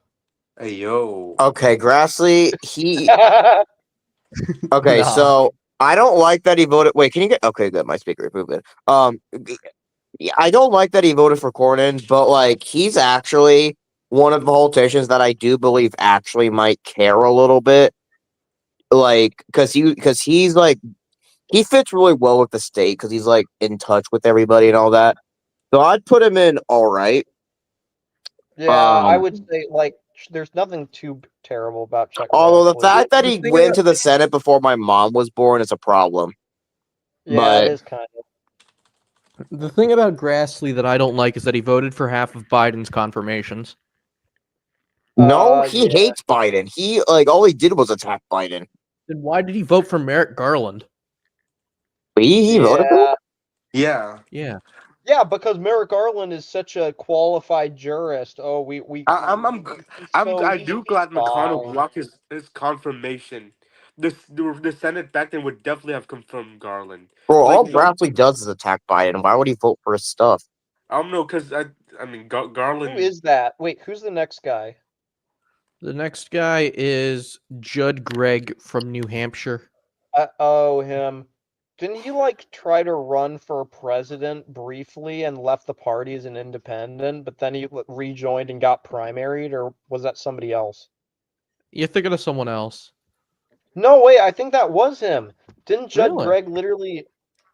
Hey yo.
Okay, Grassley, he. Okay,
Nah.
so I don't like that he voted. Wait, can you get? Okay, good. My speaker movement. Yeah, I don't like that he voted for Cornyn, but like he's actually one of the politicians that I do believe actually might care a little bit, like because he's like he fits really well with the state because he's like in touch with everybody and all that. So I'd put him in all right.
Yeah, I
Um,
would say like there's nothing too terrible about Chuck.
Although the
Grassley.
fact that
The
he
thing
went
about-
to the Senate before my mom was born is a problem.
Yeah,
but-
it is kind of.
The thing about Grassley that I don't like is that he voted for half of Biden's confirmations.
No, he
Yeah.
hates Biden. He like all he did was attack Biden.
Then why did he vote for Merrick Garland?
He voted for him?
Yeah.
Yeah.
Yeah, because Merrick Garland is such a qualified jurist. Oh,
I do glad McConnell
fine.
blocked his confirmation. The Senate back then would definitely have confirmed Garland.
Bro,
Like
all Grassley does is attack Biden. Why would he vote for his stuff?
I don't know, cause I mean Garland.
Who is that? Wait, who's the next guy?
The next guy is Judd Gregg from New Hampshire.
Oh, him. Didn't he like try to run for president briefly and left the party as an independent, but then he rejoined and got primaried, or was that somebody else?
You're thinking of someone else.
No, wait, I think that was him. Didn't Judd
Really?
Gregg literally?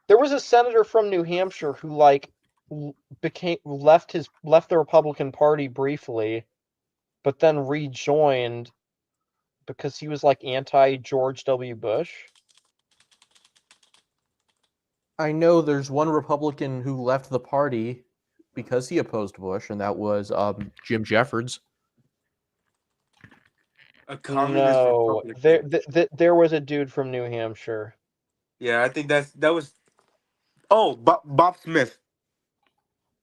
There was a senator from New Hampshire who like left the Republican Party briefly, but then rejoined because he was like anti George W. Bush.
I know there's one Republican who left the party because he opposed Bush, and that was Jim Jeffords.
A communist
No,
Republican.
there was a dude from New Hampshire.
Yeah, I think that was. Oh, Bob Smith.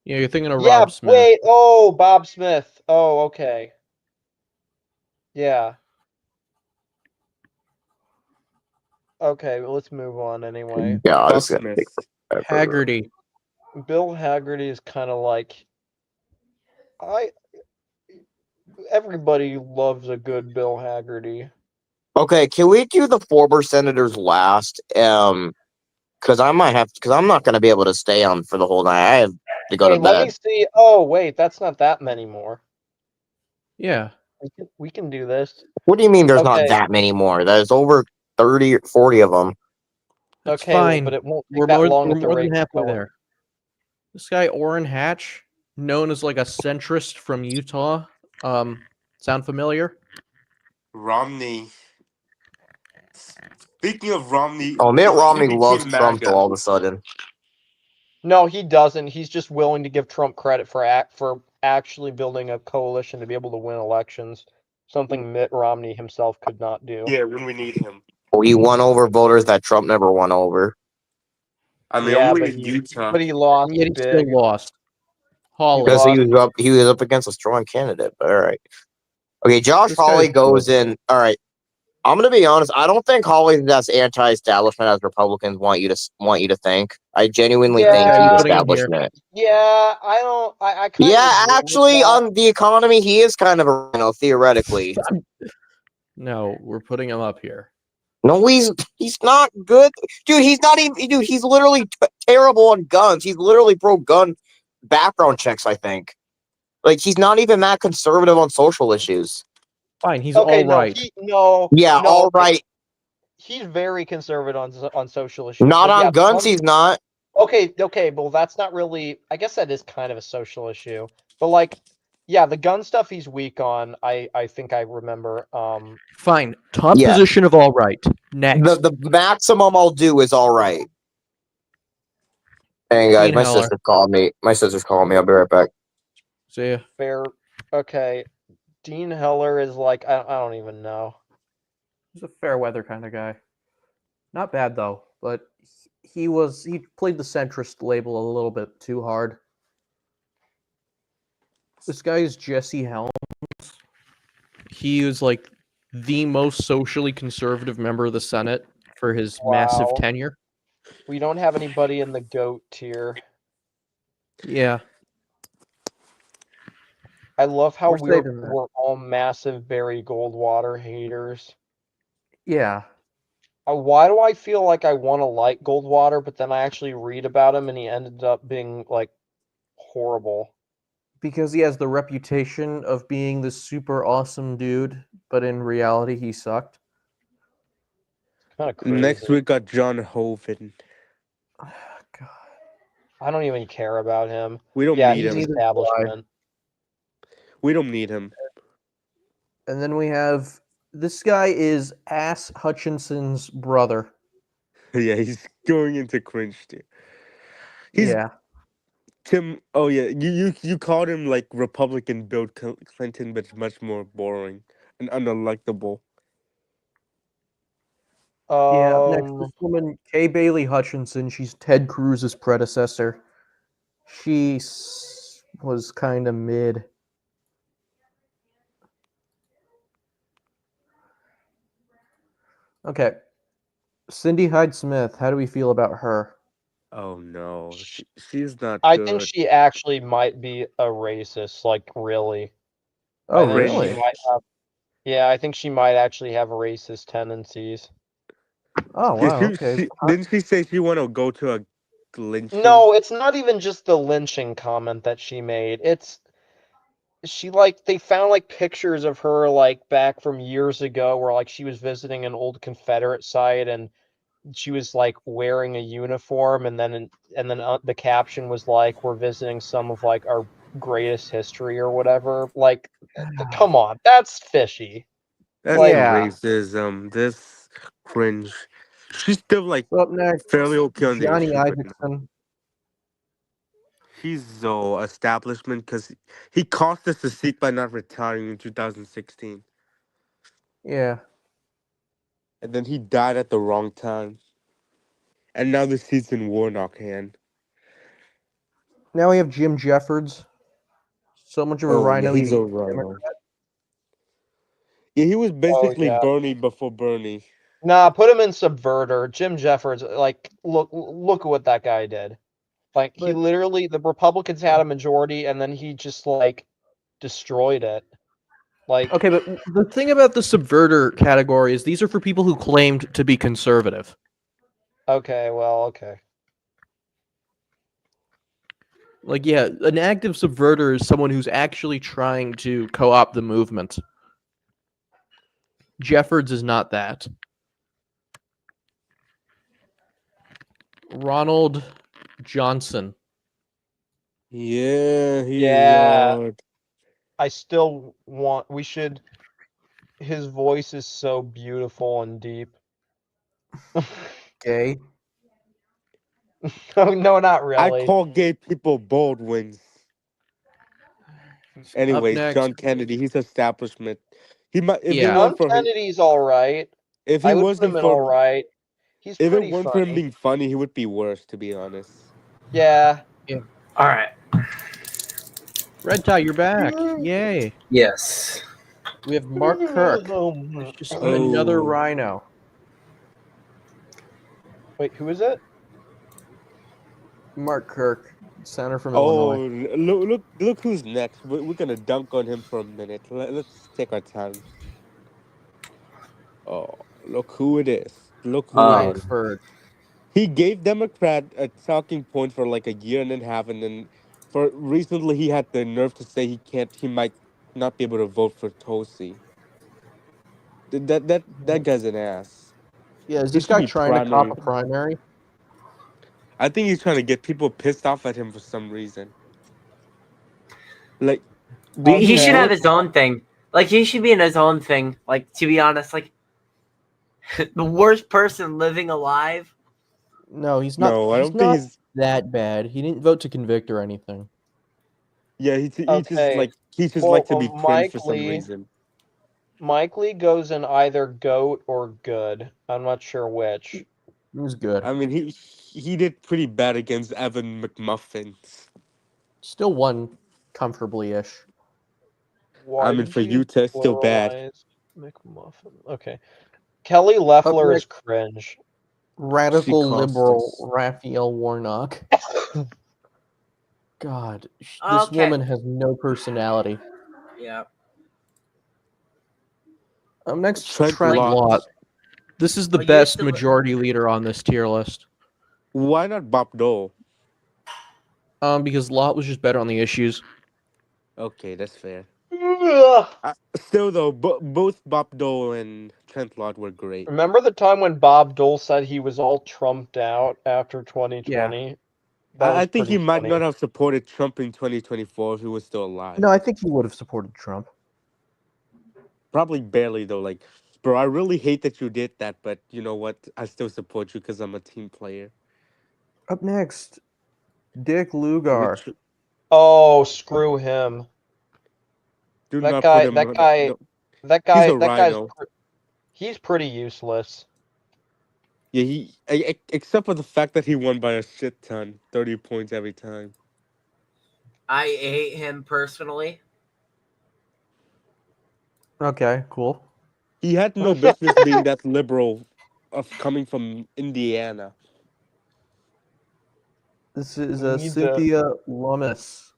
Yeah, you're thinking of
Yeah,
Rob Smith.
wait. Oh, Bob Smith. Oh, okay. Yeah. Okay, well, let's move on anyway.
God,
Bob
it's gonna take
Smith.
forever.
Haggerty.
Bill Haggerty is kind of like everybody loves a good Bill Haggerty.
Okay, can we do the former senators last? Because I'm not gonna be able to stay on for the whole night. I have to go to
Wait, let me
bed.
see. Oh, wait, that's not that many more.
Yeah.
We can do this.
What do you mean there's not
Okay.
that many more? There's over 30 or 40 of them.
That's
Okay, well,
fine.
but it won't take
We're
that
more,
long
we're
at the
more
rate
than
we're
halfway
going.
there. This guy, Orrin Hatch, known as like a centrist from Utah. Sound familiar?
Romney. Speaking of Romney,
Oh, Mitt
he
Romney loves
became
Trump
MAGA.
all of a sudden.
No, he doesn't. He's just willing to give Trump credit for actually building a coalition to be able to win elections. Something Mitt Romney himself could not do.
Yeah, when we need him.
Well, he won over voters that Trump never won over.
I mean,
Yeah,
only
but
in
he
Utah.
but he lost
And yet he
big.
still lost. Hawley.
Because
lost.
he was up against a strong candidate. But all right. Okay, Josh
This
Hawley
guy's
goes
good.
in. All right. I'm gonna be honest. I don't think Hawley's as anti-establishment as Republicans want you to think. I genuinely
This
think
guy
he's
you're
Yeah,
putting in here.
establishment.
yeah. I don't. I kind of
Yeah,
agree with
actually,
that.
on the economy, he is kind of a theoretically.
No, we're putting him up here.
No, he's not good, dude. He's not even, dude. He's literally terrible on guns. He's literally pro-gun background checks. I think, like, he's not even that conservative on social issues.
Fine, he's
Okay,
all
no,
right.
Yeah,
no.
all right.
He's very conservative on social issues.
Not
but yeah,
on guns. He's not.
Okay, well, that's not really. I guess that is kind of a social issue, but like, yeah, the gun stuff he's weak on. I think I remember.
Fine. Top
Yeah.
position of all right. Next.
The maximum I'll do is all right. Hey guys,
Dean
my
Heller.
sister called me. My sister's calling me. I'll be right back.
See ya.
Fair. Okay, Dean Heller is like I don't even know.
He's a fair weather kind of guy. Not bad though, but he played the centrist label a little bit too hard. This guy is Jesse Helms. He is like the most socially conservative member of the Senate for his massive
Wow.
tenure.
We don't have anybody in the GOAT tier.
Yeah.
I love how
We're saving that.
we're all massive Barry Goldwater haters.
Yeah.
Why do I feel like I want to like Goldwater, but then I actually read about him and he ended up being like horrible?
Because he has the reputation of being this super awesome dude, but in reality he sucked.
Kind of crazy.
Next we got John Hoven.
God.
I don't even care about him.
We don't
Yeah,
need
he's
him.
establishment.
We don't need him.
And then we have this guy is Ass Hutchinson's brother.
Yeah, he's going into cringe too. He's
Yeah.
Tim. Oh yeah, you called him like Republican Bill Clinton, but much more boring and unelectable.
Yeah. Next,
Um,
this woman, Kay Bailey Hutchinson. She's Ted Cruz's predecessor. She was kind of mid. Okay. Cindy Hyde Smith, how do we feel about her?
Oh no, she's not
I think
good.
she actually might be a racist, like really.
Oh,
I think she
really?
might have. Yeah, I think she might actually have racist tendencies.
Oh,
Yeah,
wow. Okay.
didn't she say she want to go to a lynching?
No, it's not even just the lynching comment that she made. It's they found like pictures of her like back from years ago where like she was visiting an old Confederate site and she was like wearing a uniform and then the caption was like we're visiting some of like our greatest history or whatever. Like come on, that's fishy.
That's
Like
Yeah.
racism. This cringe. She's still like
So up next,
fairly okay on the
Johnny
issue, but no.
Isaacson.
He's so establishment because he cost us the seat by not retiring in 2016,
Yeah.
and then he died at the wrong time, and now the seat's in Warnock hand.
Now we have Jim Jeffords. So much of a
Oh yeah,
rhino. He
he's a
became a
rhino.
Democrat.
Yeah, he was
oh
basically
yeah.
Bernie before Bernie.
Nah, put him in Subverter. Jim Jeffords, like look at what that guy did. Like he
But
literally the Republicans had a majority and then he just like destroyed it. Like
okay, but the thing about the subverter category is these are for people who claimed to be conservative.
okay, well, okay.
Like, yeah, an active subverter is someone who's actually trying to co-opt the movement. Jeffords is not that. Ronald Johnson.
Yeah, he's
Yeah, I still want we should his voice is so beautiful and deep.
Gay.
Oh, no, not
I
really.
call gay people Baldwins.
Up
Anyways,
next,
John Kennedy, he's establishment. He might if it
yeah.
weren't
John
for him,
Kennedy's all right.
if he
I would put him
wasn't
in
for
all right. He's
if it
pretty
weren't for him
funny.
being funny, he would be worse. To be honest.
Yeah.
All right.
Red Tie, you're back. Yay.
Yes.
We have Mark Kirk. It's just another
Oh.
rhino.
Wait, who is it?
Mark Kirk, senator from
Oh,
Illinois.
look who's next. We're gonna dunk on him for a minute. Let's take our time. Oh, look who it is. Look who it is.
Langford.
He gave Democrat a talking point for like a year and a half, and then for recently he had the nerve to say he might not be able to vote for Tosi. That guy's an ass.
Yeah, is
He
this
should
guy
be
trying to cop
primary.
a primary?
I think he's trying to get people pissed off at him for some reason. Like
He should
Okay.
have his own thing. Like he should be in his own thing. Like to be honest, like the worst person living alive.
No, he's not.
no, I
He's
don't think
not
he's.
that bad. He didn't vote to convict or anything.
Yeah, he just
Okay.
like he just
Well,
like to be cringe for some reason.
Mike Lee goes in either goat or good. I'm not sure which.
He was good.
I mean, he did pretty bad against Evan McMuffins.
Still won comfortably ish.
Why
I mean,
did
for
you
Utah, it's still bad.
pluralize McMuffin? Okay. Kelly
Up
Loeffler is
next,
cringe.
She
radical
cost
liberal
us.
Raphael Warnock. God, this
Okay.
woman has no personality.
Yeah.
Next,
Trent
Trent
Lott.
Lott. This is the
I used
best
to-
majority leader on this tier list.
Why not Bob Dole?
Because Lott was just better on the issues.
Okay, that's fair.
Ugh.
Still though, both Bob Dole and Trent Lott were great.
Remember the time when Bob Dole said he was all trumped out after 2020? That was
I think he
pretty
might
funny.
not have supported Trump in 2024 if he was still alive.
No, I think he would have supported Trump.
Probably barely though. Like, bro, I really hate that you did that, but you know what? I still support you because I'm a team player.
Up next, Dick Lugar.
Which
Oh, screw him.
do
That
not
guy.
put him.
That guy.
No,
That
he's
guy.
a
That guy's.
rhino.
He's pretty useless.
Yeah, except for the fact that he won by a shit ton, 30 points every time.
I hate him personally.
Okay, cool.
He had no business being that liberal of coming from Indiana.
This is
We need to-
Cynthia Lummis.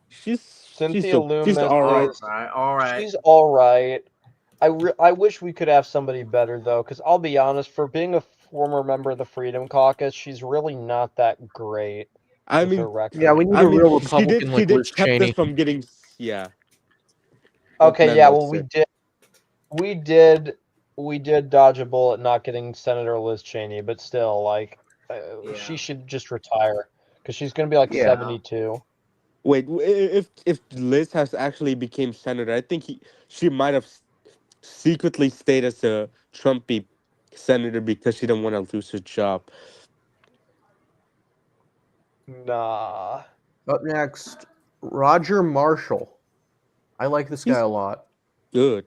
She's
Cynthia
she's
Loomis.
all right.
All right.
She's all right. I wish we could have somebody better though, because I'll be honest, for being a former member of the Freedom Caucus, she's really not that great
I
with her
mean,
record.
Yeah, we need
I
a
mean,
real
she did
Republican like Liz
kept us
Cheney.
from getting yeah.
Okay,
Glenn
yeah,
would
well
say.
we did dodge a bullet not getting Senator Liz Cheney, but still, like,
Yeah.
she should just retire because she's gonna be like
Yeah.
72.
Wait, if Liz has actually became senator, I think she might have secretly stayed as a Trumpy senator because she didn't want to lose her job.
Nah.
Up next, Roger Marshall. I like this guy
He's
a lot.
good.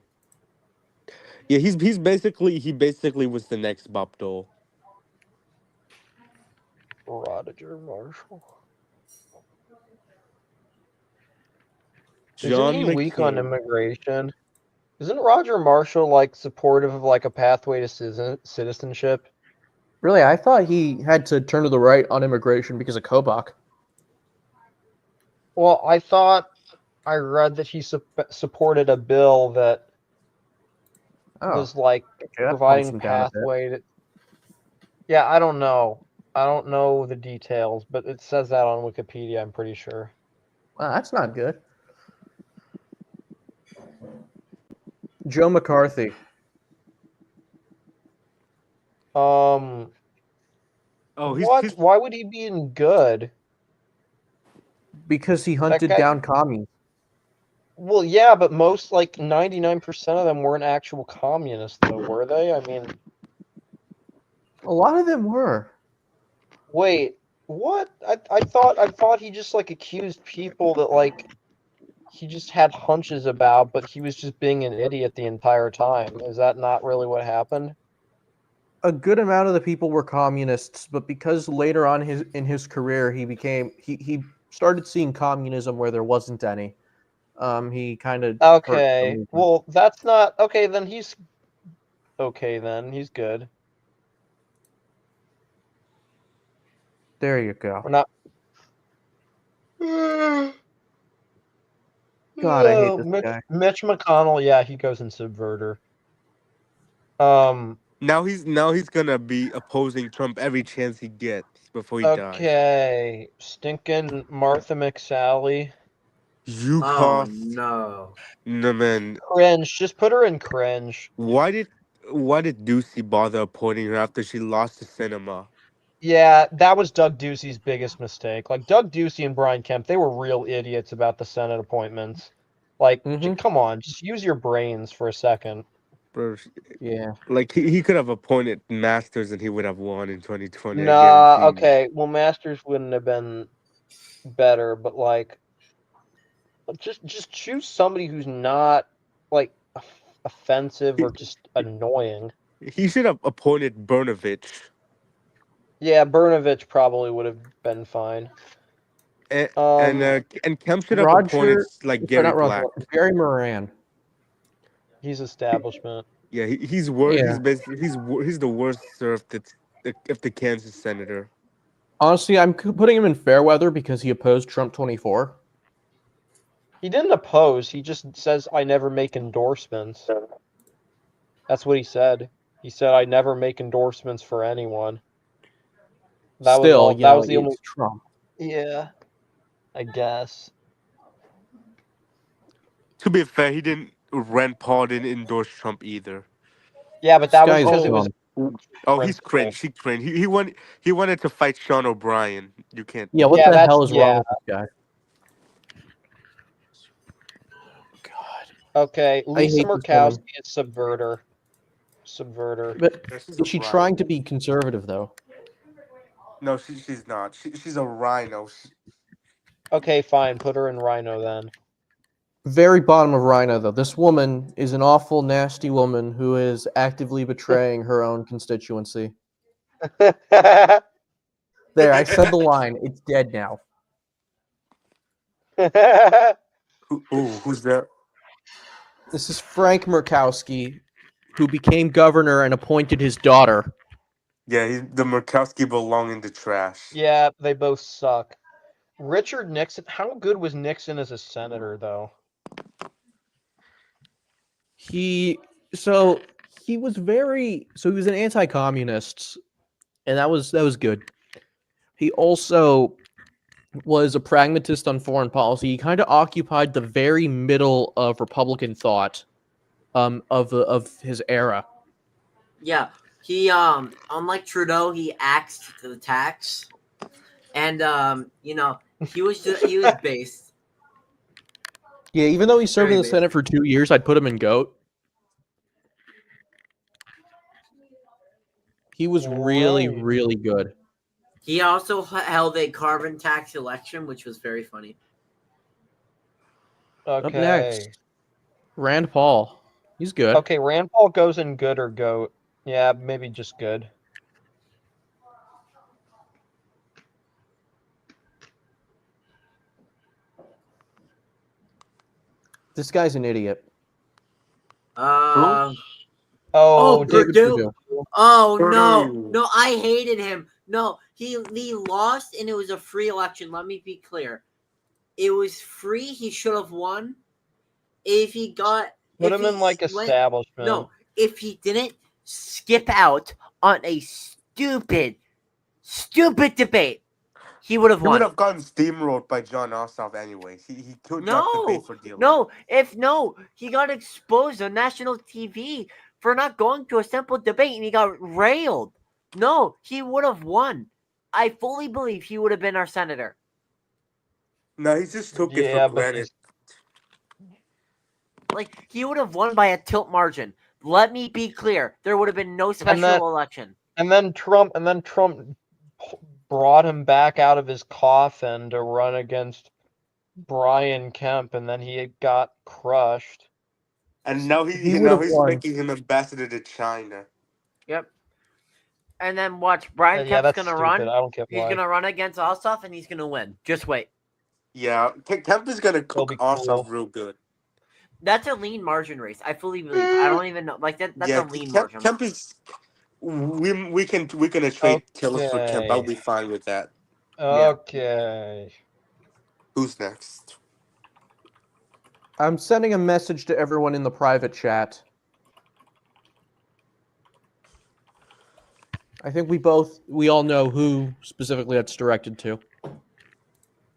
Yeah, he basically was the next Bob Dole.
Roger Marshall. Isn't
John
he weak on
McCain.
immigration? Isn't Roger Marshall like supportive of like a pathway to citizenship?
Really, I thought he had to turn to the right on immigration because of Kobach.
Well, I thought I read that he supported a bill that
Oh,
was like
okay, that bumps
providing
him down a bit.
pathway to. Yeah, I don't know. I don't know the details, but it says that on Wikipedia, I'm pretty sure.
Well, that's not good. Joe McCarthy.
Oh,
What? Why would he be in good?
Because he hunted
guy-
down commies.
Well, yeah, but most, like 99% of them weren't actual communists, though, were they? I mean,
A lot of them were.
wait, what? I thought he just like accused people that like he just had hunches about, but he was just being an idiot the entire time. Is that not really what happened?
A good amount of the people were communists, but because later on in his career he started seeing communism where there wasn't any. He kind of
Okay. Well, that's not okay. Then he's okay. Then he's good.
There you go.
We're not.
God, I hate this guy.
Mitch McConnell. Yeah, he goes in subverter.
now he's gonna be opposing Trump every chance he gets before he dies.
Okay. Stinking Martha McSally.
You
Oh
cost
no.
no man.
Cringe. Just put her in cringe.
Why did Ducey bother appointing her after she lost to cinema?
Yeah, that was Doug Ducey's biggest mistake. Like Doug Ducey and Brian Kemp, they were real idiots about the Senate appointments. Like, come on, just use your brains for a second.
Bro,
Yeah.
like he could have appointed Masters and he would have won in 2020.
Nah,
I guarantee.
okay. Well, Masters wouldn't have been better, but like, just choose somebody who's not like offensive or just annoying.
He should have appointed Brnovich.
Yeah, Brnovich probably would have been fine.
And Kemp should have appointed like Gary Black.
Gary Moran.
He's establishment.
Yeah, he's worse.
Yeah.
He's the worst served if the Kansas senator.
Honestly, I'm putting him in fair weather because he opposed Trump 24.
He didn't oppose. He just says, "I never make endorsements." That's what he said. He said, "I never make endorsements for anyone." That was all. That was the only
Trump.
Yeah, I guess.
To be fair, he didn't. Rand Paul didn't endorse Trump either.
Yeah, but that was because it was.
Oh, he's cringe. He cringe. He wanted to fight Sean O'Brien. You can't.
Yeah, what the hell is wrong with this guy?
Okay, Lisa Murkowski is subverter. Subverter.
But is she trying to be conservative though?
No, she's not. She's a rhino.
Okay, fine. Put her in Rhino then.
Very bottom of Rhino though. This woman is an awful, nasty woman who is actively betraying her own constituency. There, I said the line. It's dead now.
Who's that?
This is Frank Murkowski, who became governor and appointed his daughter.
Yeah, the Murkowski belong in the trash.
Yeah, they both suck. Richard Nixon. How good was Nixon as a senator, though?
He was an anti-communist, and that was good. He also was a pragmatist on foreign policy. He kind of occupied the very middle of Republican thought of his era.
Yeah, he unlike Trudeau, he axed the tax, and he was based.
Yeah, even though he served
Very
in the
basic.
Senate for 2 years, I'd put him in GOAT. He was really,
Right.
really good.
He also held a carbon tax election, which was very funny.
Up
Okay.
next, Rand Paul. He's good.
Okay, Rand Paul goes in good or goat. Yeah, maybe just good.
This guy's an idiot.
Oh,
David
Purdue. Oh
Purdue.
no, I hated him. No, he lost, and it was a free election. Let me be clear. It was free. He should have won. If he got,
Put
if
him in
he
like
went,
establishment.
no, if he didn't skip out on a stupid debate, he would have
He would
won.
have gotten steamrolled by John Ossoff anyway. He could not debate for the
He got exposed on national TV for not going to a simple debate, and he got railed. No, he would have won. I fully believe he would have been our senator.
No, he just took it
Yeah,
for
but
granted.
Like, he would have won by a tilt margin. Let me be clear. There would have been no special
that-
election.
and then Trump brought him back out of his coffin to run against Brian Kemp, and then he got crushed.
And now
He
he's
would have won.
making him ambassador to China.
Yep. And then watch, Brian
Yeah,
Kemp's
that's
gonna
stupid.
run.
I don't get
He's
why.
gonna run against Ossoff, and he's gonna win. Just wait.
Yeah, Kemp is gonna cook
be
Ossoff
cool.
real good.
That's a lean margin race. I fully believe. I don't even know. Like that's
Yeah,
a lean margin.
Kemp is. We can trade Killers for Kemp. I'll
Okay.
be fine with that.
Okay.
Who's next?
I'm sending a message to everyone in the private chat. I think we all know who specifically that's directed to.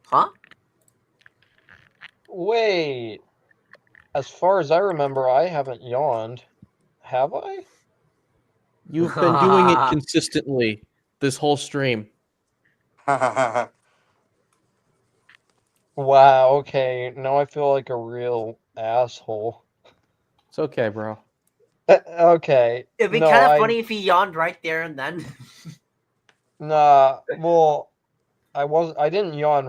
Huh?
Wait. As far as I remember, I haven't yawned. Have I?
You've been doing it consistently this whole stream.
Wow, okay. Now I feel like a real asshole.
It's okay, bro.
Okay.
It'd be
no,
kind of funny if he yawned right there and then.
Nah, well, I didn't yawn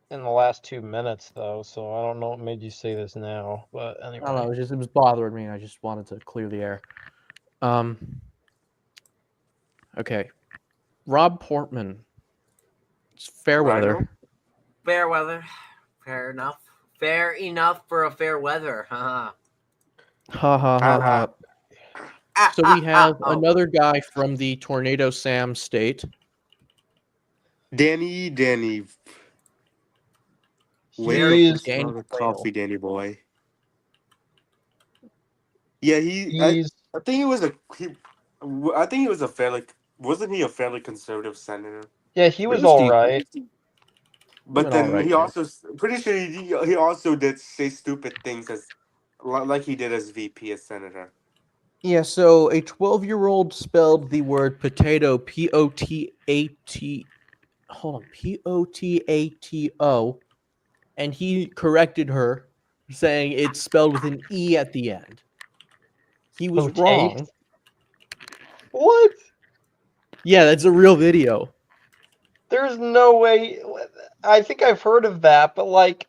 in the last 2 minutes though, so I don't know what made you say this now. But anyway.
I don't know. It was bothering me. I just wanted to clear the air. Okay. Rob Portman. It's fair weather.
Fair weather. Fair enough. Fair enough for a fair weather.
Ha ha ha ha. So we have another guy from the Tornado Sam state.
Danny. Wake up
He's
and smell the coffee, Danny boy. Yeah, I think he was a fairly. Wasn't he a fairly conservative senator?
Yeah, he was
Pretty
all
decent.
right.
But
Doing
then
all right,
he
man.
also pretty sure he also did say stupid things like he did as VP as senator.
Yeah, so a 12-year-old spelled the word potato P-O-T-A-T. Hold on, P-O-T-A-T-O, and he corrected her, saying it's spelled with an E at the end. He was
Potato?
wrong.
What?
Yeah, that's a real video.
There's no way. I think I've heard of that, but like,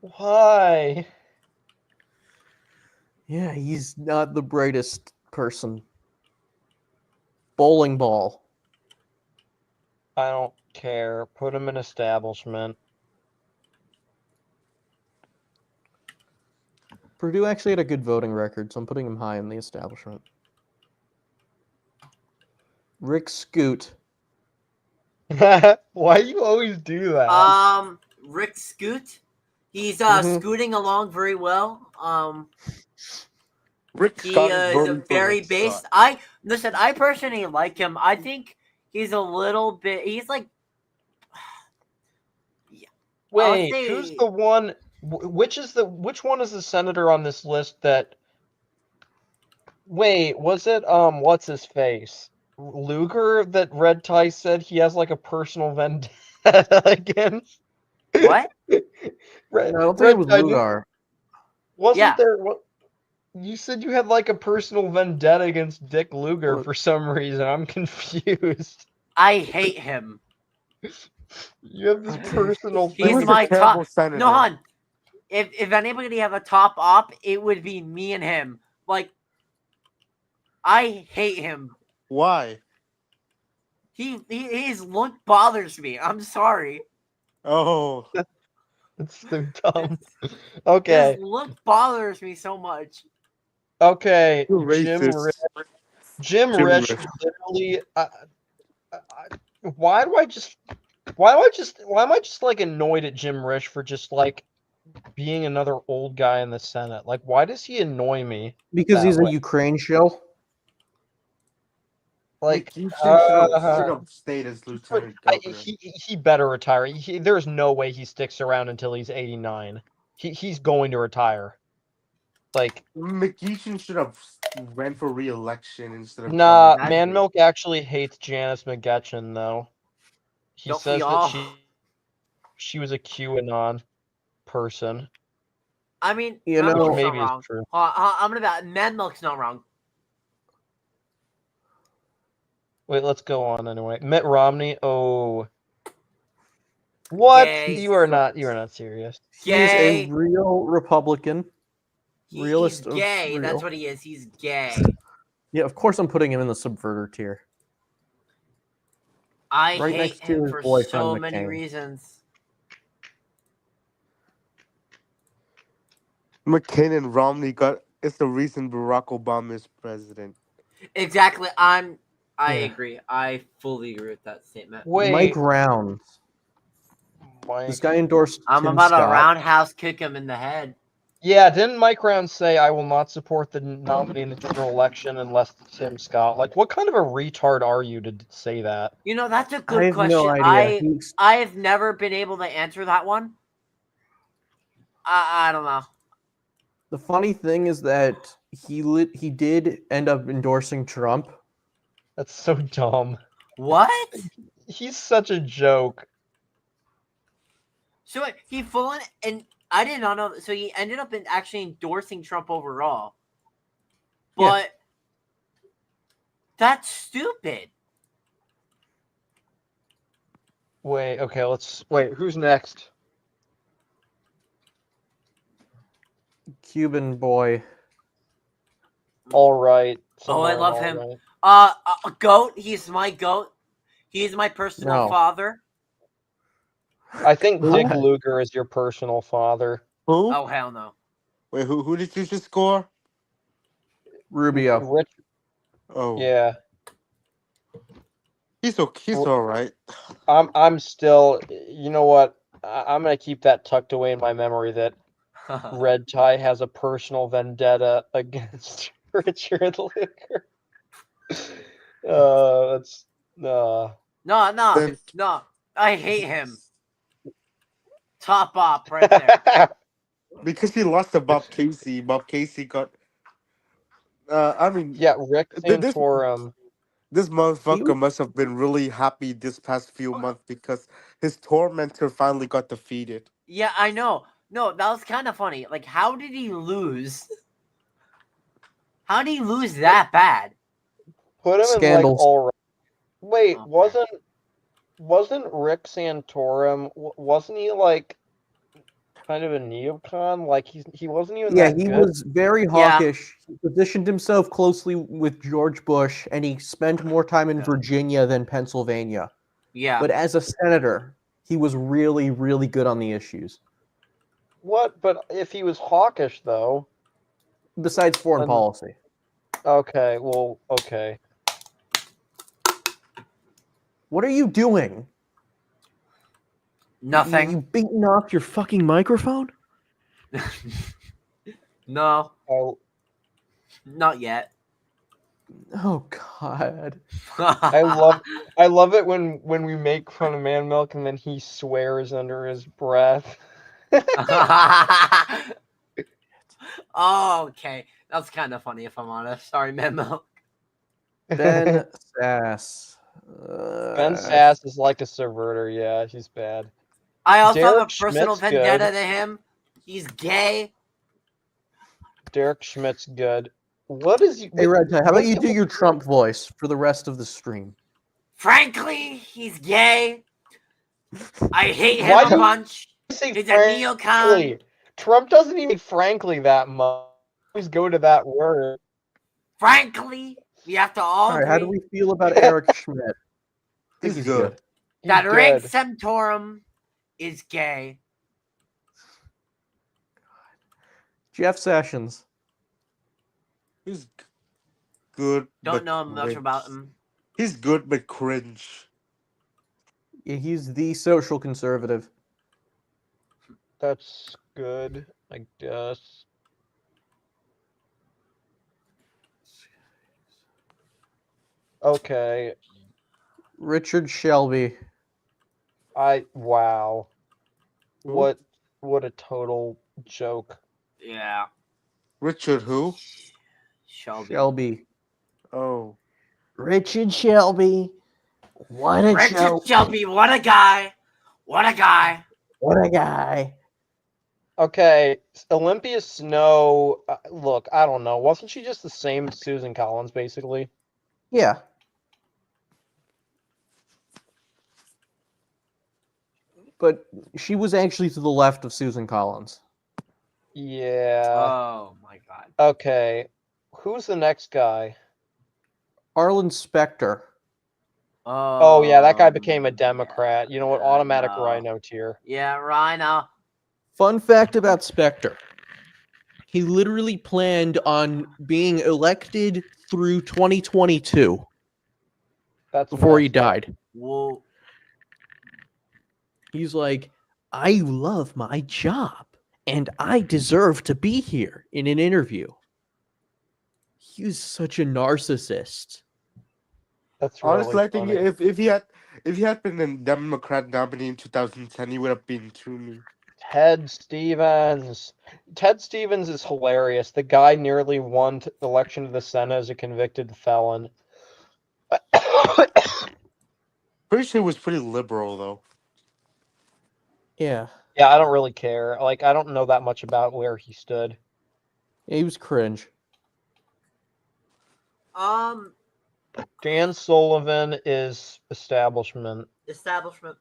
why?
Yeah, he's not the brightest person. Bowling ball.
I don't care. Put him in establishment.
Purdue actually had a good voting record, so I'm putting him high in the establishment. Rick Scoot.
Why do you always do that?
Rick Scoot. He's
Mhm.
scooting along very well.
Rick
He
Scott
is
voting for
very
Rick
based.
Scott.
I personally like him. I think he's a little bit. He's like.
Wait,
say-
who's the one? Which one is the senator on this list that? Wait, was it what's his face? Lugar that Red Tie said he has like a personal vendetta against?
What?
Red,
No, I don't think
Red
it was
Tie,
Lugar.
wasn't
Yeah.
there what you said you had like a personal vendetta against Dick Lugar
Look.
for some reason. I'm confused.
I hate him.
You have this
Okay.
personal
He's
was
thing.
a
my
terrible
top.
senator.
No, hon. If anybody have a top op, it would be me and him. Like, I hate him.
Why?
His look bothers me. I'm sorry.
Oh,
It's so dumb. Okay.
His look bothers me so much.
Okay,
you're
Jim
racist.
Jim
Jim
Rich
Rich.
literally. Why am I just like annoyed at Jim Rich for just like being another old guy in the Senate? Like, why does he annoy me?
Because
that
he's
way?
a Ukraine shill.
Like,
You should
uh,
have stayed as
but
lieutenant governor.
he better retire. There's no way he sticks around until he's 89. He's going to retire. Like,
McGeechan should have ran for re-election instead of
nah,
That's
Man
it.
Milk actually hates Janice McGetchen though. He
Don't
says
we
that
all?
she was a QAnon person.
I mean,
You
Man
know-
Milk's not
Maybe it's
wrong.
true.
I'm gonna bet Man Milk's not wrong.
Wait, let's go on anyway. Mitt Romney. Oh, what?
Gay.
You are not serious.
He is
Gay.
a real Republican.
He's
Realist of
gay. That's
real.
what he is. He's gay.
Yeah, of course I'm putting him in the subverter tier.
I
Right
hate
next to
him
his
for
boyfriend,
so many
McCain.
reasons.
McCain and Romney it's the reason Barack Obama is president.
Exactly. I
Yeah.
agree. I fully agree with that statement.
Wait,
Mike Rounds.
Mike.
This guy endorsed
I'm
Tim
about to
Scott.
roundhouse kick him in the head.
Yeah, didn't Mike Rounds say I will not support the nominee in the general election unless it's Tim Scott? Like, what kind of a retard are you to say that?
You know, that's a
I
good
have
question.
no idea.
I have never been able to answer that one. I don't know.
The funny thing is that he did end up endorsing Trump.
That's so dumb.
What?
He's such a joke.
So he full on, and I did not know. So he ended up actually endorsing Trump overall. But that's stupid.
Wait, okay, wait, who's next?
Cuban boy.
All right.
Oh, I
somewhere
love
all
him.
right.
Goat. He's my goat. He's my personal
No.
father.
I think Dick
What?
Lugar is your personal father.
Who?
Oh hell no.
Wait, who did you just score?
Rubio.
Rich,
Oh,
yeah.
he's all right.
I'm still. You know what? I'm gonna keep that tucked away in my memory that Red Tie has a personal vendetta against Richard Lugar. That's
No.
Then-
No. I hate him. Top op right there.
Because he lost to Bob Casey. Bob Casey got. I mean,
Yeah, Rick
This-
Santorum.
this motherfucker
He-
must have been really happy this past few months because his tormentor finally got defeated.
Yeah, I know. No, that was kind of funny. Like, how did he lose? How did he lose that bad?
Put him in like
Scandals.
all right. Wait,
Okay.
wasn't Rick Santorum? Wasn't he like kind of a neocon? Like he wasn't even
Yeah,
that
he
good.
was very hawkish. He positioned himself closely with George Bush, and he spent more time in Virginia than Pennsylvania.
Yeah.
But as a senator, he was really, really good on the issues.
What? But if he was hawkish though,
besides foreign
Um,
policy.
Okay, well, okay.
What are you doing?
Nothing.
You beating off your fucking microphone?
No,
Oh,
not yet.
Oh God.
I love it when we make fun of Man Milk and then he swears under his breath.
Oh, okay. That's kind of funny if I'm honest. Sorry, Memo.
Ben Sass.
Ben Sass is like a subverter. Yeah, he's bad.
I also have
Derek
a personal
Schmidt's
vendetta
good.
to him. He's gay.
Derek Schmidt's good. What is
Hey, Red Tie, how about you do
what-
your Trump voice for the rest of the stream?
Frankly, he's gay. I hate him
Why
a
do you
bunch.
say
He's a neocon.
frankly? Trump doesn't even frankly that much. Always go to that word.
Frankly, we have to all
All right,
agree
how do we feel about Eric Schmidt? I think
He's
he's good.
good.
He's
that Rex
good.
Centaurum is gay.
Jeff Sessions.
He's good.
Don't
but
know much
cringe.
about him.
He's good but cringe.
Yeah, he's the social conservative.
That's good, I guess. Okay.
Richard Shelby.
Wow.
Who?
What a total joke.
Yeah,
Richard who?
Shelby.
Shelby.
Oh.
Richard Shelby. What a
Richard
joke.
Shelby, what a guy. What a guy.
What a guy.
Okay, Olympia Snow. Look, I don't know. Wasn't she just the same as Susan Collins, basically?
Yeah. But she was actually to the left of Susan Collins.
Yeah.
Oh my god.
Okay. Who's the next guy?
Arlen Specter.
Oh yeah, that guy became a Democrat. You know what?
yeah,
Automatic
no.
Rhino tier.
Yeah, Rhino.
Fun fact about Specter. He literally planned on being elected through 2022
That's
before he
messed up.
died.
Whoa.
He's like, I love my job and I deserve to be here in an interview. He was such a narcissist.
That's really
Honestly, I think
funny.
if he had been a Democrat nominee in 2010, he would have been to me.
Ted Stevens. Ted Stevens is hilarious. The guy nearly won the election to the Senate as a convicted felon.
Pretty sure he was pretty liberal though.
Yeah.
Yeah, I don't really care. Like, I don't know that much about where he stood.
He was cringe.
Dan Sullivan is establishment.
Establishment.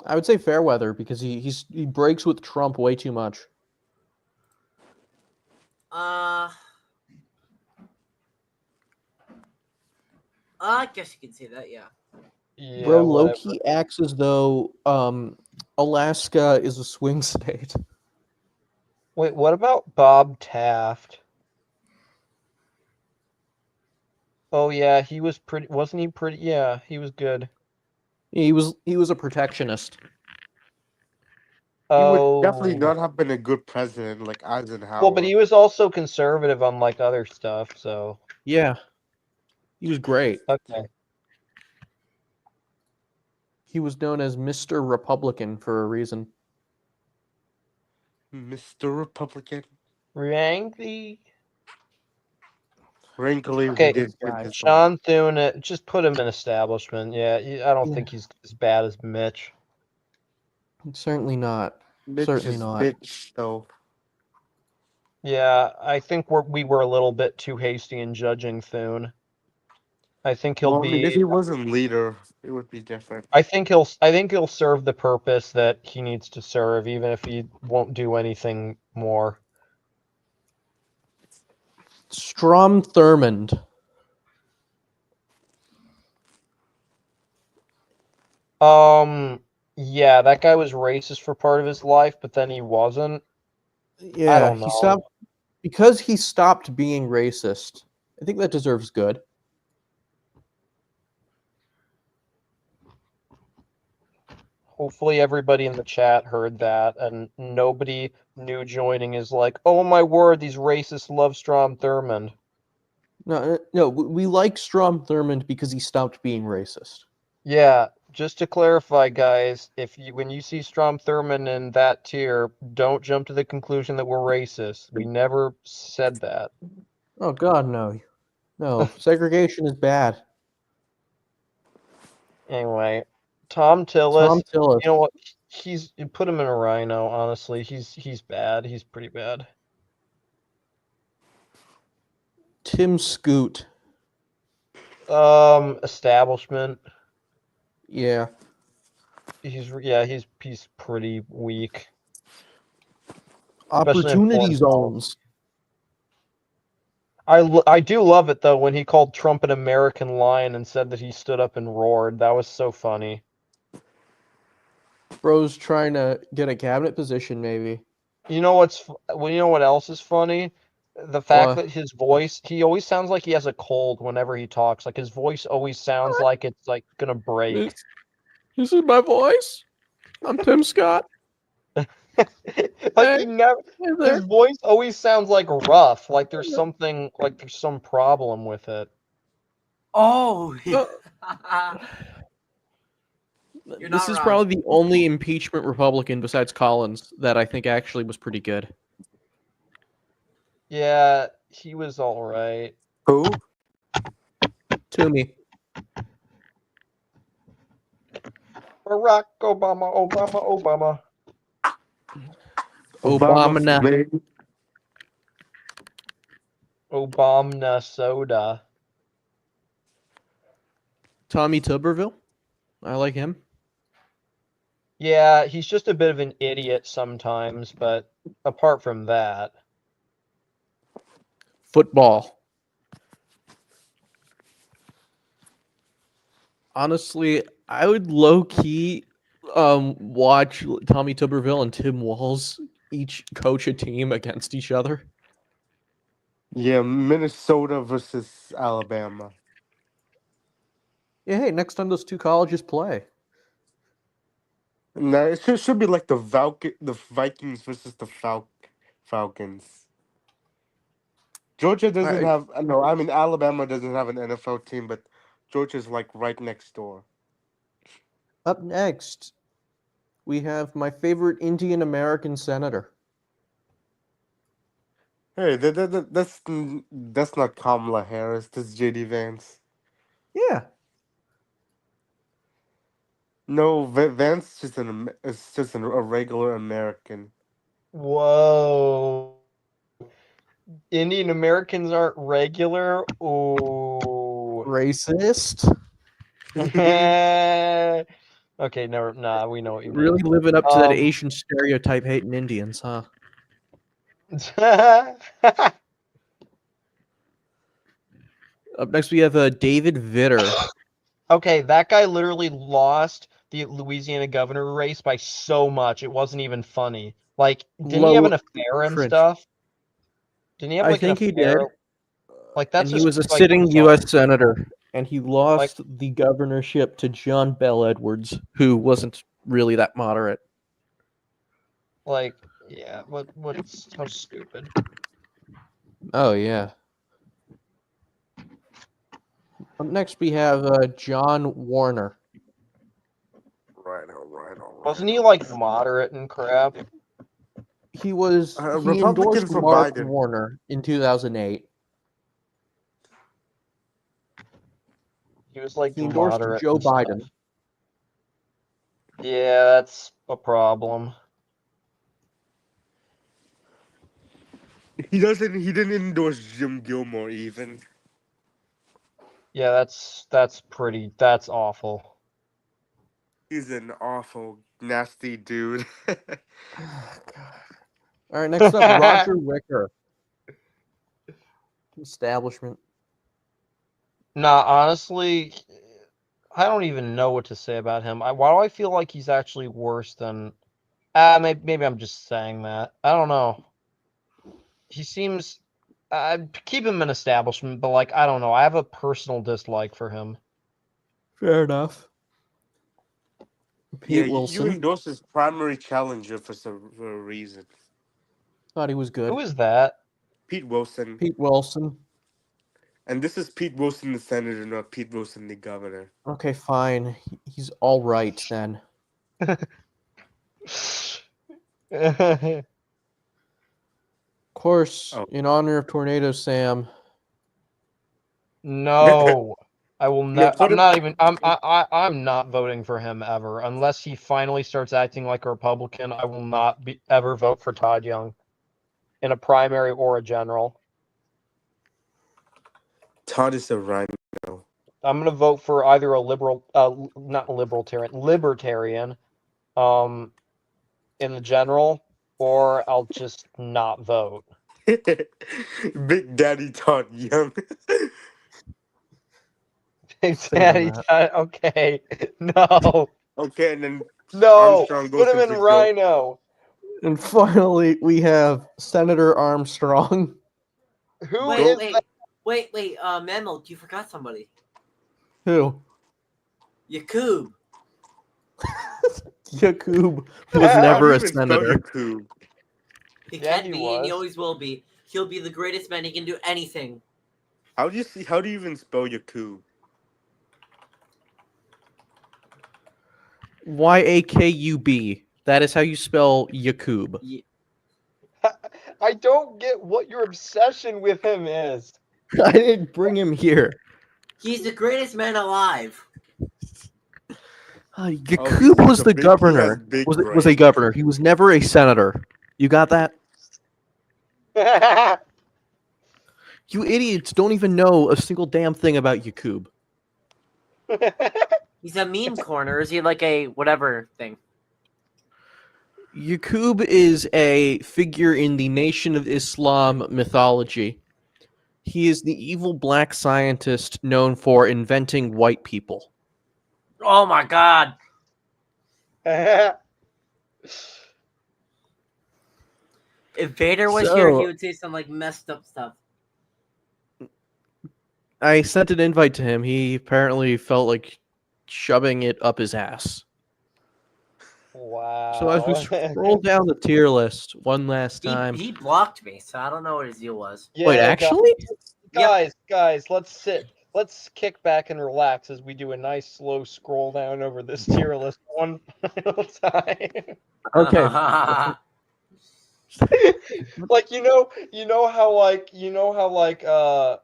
I would say Fairweather because he breaks with Trump way too much.
I guess you can say that, yeah.
Yeah,
Bro,
whatever.
Loki acts as though Alaska is a swing state.
Wait, what about Bob Taft? Oh yeah, he was pretty. Wasn't he pretty? Yeah, he was good.
He was a protectionist.
He would definitely
Oh,
not have been a good president like Eisenhower.
well, but he was also conservative, unlike other stuff. So
Yeah. He was great.
okay.
He was known as Mr. Republican for a reason.
Mr. Republican.
Ranky.
Wrinkly,
Okay,
we did
guy.
his
Sean Thune, just put him in establishment. Yeah, I don't
Yeah.
think he's as bad as Mitch.
Certainly not.
Mitch
Certainly
is
not.
bitch though.
Yeah, I think we were a little bit too hasty in judging Thune. I think he'll
Well, I mean, if
be.
he wasn't leader, it would be different.
I think he'll serve the purpose that he needs to serve, even if he won't do anything more.
Strom Thurmond.
Yeah, that guy was racist for part of his life, but then he wasn't.
Yeah,
don't know.
Because he stopped being racist, I think that deserves good.
Hopefully everybody in the chat heard that, and nobody new joining is like, oh my word, these racists love Strom Thurmond.
No, we like Strom Thurmond because he stopped being racist.
Yeah, just to clarify, guys, when you see Strom Thurmond in that tier, don't jump to the conclusion that we're racist. We never said that.
Oh God, no, no. Segregation is bad.
Anyway, Tom Tillis,
Tom Tillis,
you know what? You put him in a rhino, honestly. He's bad. He's pretty bad.
Tim Scoot.
Establishment.
Yeah,
He's pretty weak. Especially in
opportunity
foreign
zones.
I do love it though when he called Trump an American lion and said that he stood up and roared. That was so funny.
Bro's trying to get a cabinet position, maybe.
You know what else is funny? The fact
What?
that his voice, he always sounds like he has a cold whenever he talks. Like his voice always sounds like it's like gonna break.
This is my voice. I'm Tim Scott.
Like
Hey,
he never
hey
his
there.
voice always sounds like rough, like there's some problem with it.
Oh,
Uh,
You're
this
not
is
wrong.
probably the only impeachment Republican besides Collins that I think actually was pretty good.
Yeah, he was all right.
Who?
Toomey.
Barack Obama, Obama.
Obama now.
baby.
Obama soda.
Tommy Tuberville. I like him.
Yeah, he's just a bit of an idiot sometimes, but apart from that,
Football. Honestly, I would low key watch Tommy Tuberville and Tim Walz each coach a team against each other.
Yeah, Minnesota versus Alabama.
Yeah, hey, next time those two colleges play.
No, it should be like the Vikings versus the Falcons. Georgia doesn't
I,
have. No, I mean Alabama doesn't have an NFL team, but Georgia's like right next door.
up next, we have my favorite Indian American senator.
Hey, that's not Kamala Harris. That's JD Vance.
Yeah,
No, Vance is just a regular American.
whoa. Indian Americans aren't regular. Ooh.
racist.
Okay, we know what you
Really
mean.
living up to that Asian stereotype hating Indians, huh? Up next, we have David Vitter.
Okay, that guy literally lost the Louisiana governor race by so much. It wasn't even funny. Like, didn't he have an affair and
French.
stuff? Didn't he have
I
like
think
an
he
affair?
did.
Like that's
And he
just
was a
like
sitting
bizarre.
U.S. senator, and he lost the governorship to John Bell Edwards, who wasn't really that moderate.
Like, yeah, what's how stupid.
Oh yeah. Up next, we have John Warner.
Right, all right.
Wasn't he like moderate and crap?
He was he
Republican
endorsed
for
Mark
Biden.
Warner in 2008.
He was like
He endorsed
moderate
Joe
and stuff.
Biden.
Yeah, that's a problem.
He doesn't. He didn't endorse Jim Gilmore even.
Yeah, that's awful.
He's an awful, nasty dude.
All right, next up, Roger Wicker. Establishment.
Nah, honestly, I don't even know what to say about him. Why do I feel like he's actually worse than? Maybe I'm just saying that. I don't know. he seems. Keep him in establishment, but like I don't know. I have a personal dislike for him.
Fair enough.
Yeah,
Pete
you
Wilson.
endorsed his primary challenger for a reason.
Thought he was good.
Who is that?
Pete Wilson.
Pete Wilson.
And this is Pete Wilson, the senator, not Pete Wilson, the governor.
Okay, fine. He's all right then. Of course,
Oh.
in honor of Tornado Sam.
No, I will
No,
not.
put
I'm
him-
not even. I'm not voting for him ever unless he finally starts acting like a Republican. I will not ever vote for Todd Young in a primary or a general.
Todd is a rhino.
I'm gonna vote for either a liberal, not libertarian, in the general, or I'll just not vote.
Big Daddy Todd Young.
Big
Think on
Daddy,
that.
okay, no,
Okay, and then
no,
Armstrong
put
goes
him
to
in
Big
Rhino.
And finally, we have Senator Armstrong.
Who
Wait,
is
wait. Mammal, you forgot somebody.
Who?
Yakub.
Yakub was
How
never a
How do you even spell
senator.
Yakub?
He
Yeah,
can
he
be, and he
was.
always will be. He'll be the greatest man. He can do anything.
How do you even spell Yakub?
Yakub. That is how you spell Yakub.
I don't get what your obsession with him is.
I didn't bring him here.
He's the greatest man alive.
Yakub
he's
was
a
the
big- he has
governor.
big
Was a
brain.
governor. He was never a senator. You got that? You idiots don't even know a single damn thing about Yakub.
He's a meme corner. Is he like a whatever thing?
Yakub is a figure in the Nation of Islam mythology. He is the evil black scientist known for inventing white people.
Oh my god. If Vader was here,
So-
he would say some like messed up stuff.
I sent an invite to him. He apparently felt like shoving it up his ass.
Wow.
So as we scroll down the tier list one last time.
He blocked me, so I don't know what his deal was.
Wait, actually?
Guys, let's sit. Let's kick back and relax as we do a nice slow scroll down over this tier list one final time.
Okay.
Like you know how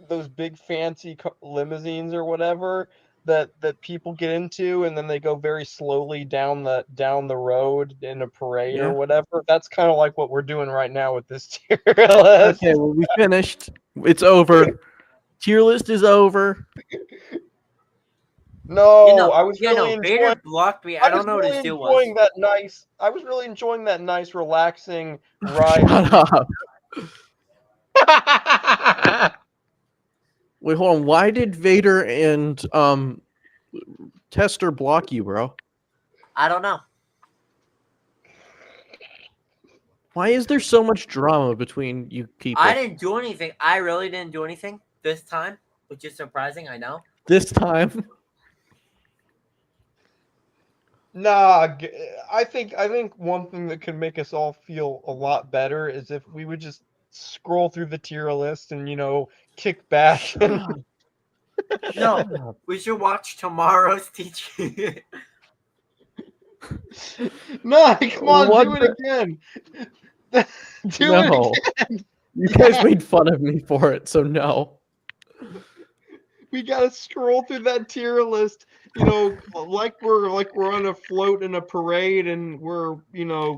those big fancy limousines or whatever that people get into, and then they go very slowly down the road in a parade
Yeah.
or whatever. That's kind of like what we're doing right now with this tier list.
Okay, well, we finished. It's over. Tier list is over.
No, I was really enjoying.
Vader blocked me. I don't know what his deal was.
I was really enjoying that nice, relaxing ride.
Shut up. Wait, hold on. Why did Vader and Tester block you, bro?
I don't know.
Why is there so much drama between you people?
I didn't do anything. I really didn't do anything this time, which is surprising. I know.
This time.
Nah, I think one thing that could make us all feel a lot better is if we would just scroll through the tier list and kick back. And...
No, we should watch tomorrow's teaching.
No, come on,
What
do it
the-
again. Do
No.
it again.
You guys made fun of me for it, so no.
We gotta scroll through that tier list, like we're on a float in a parade, and we're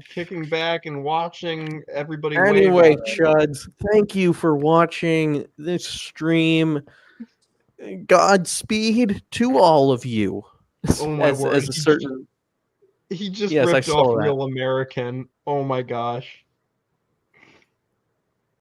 kicking back and watching everybody. wave
Anyway,
at us.
chuds, thank you for watching this stream. Godspeed to all of you.
Oh my word.
As a certain
He just
Yes, I
ripped
saw
off
that.
Real American. Oh my gosh.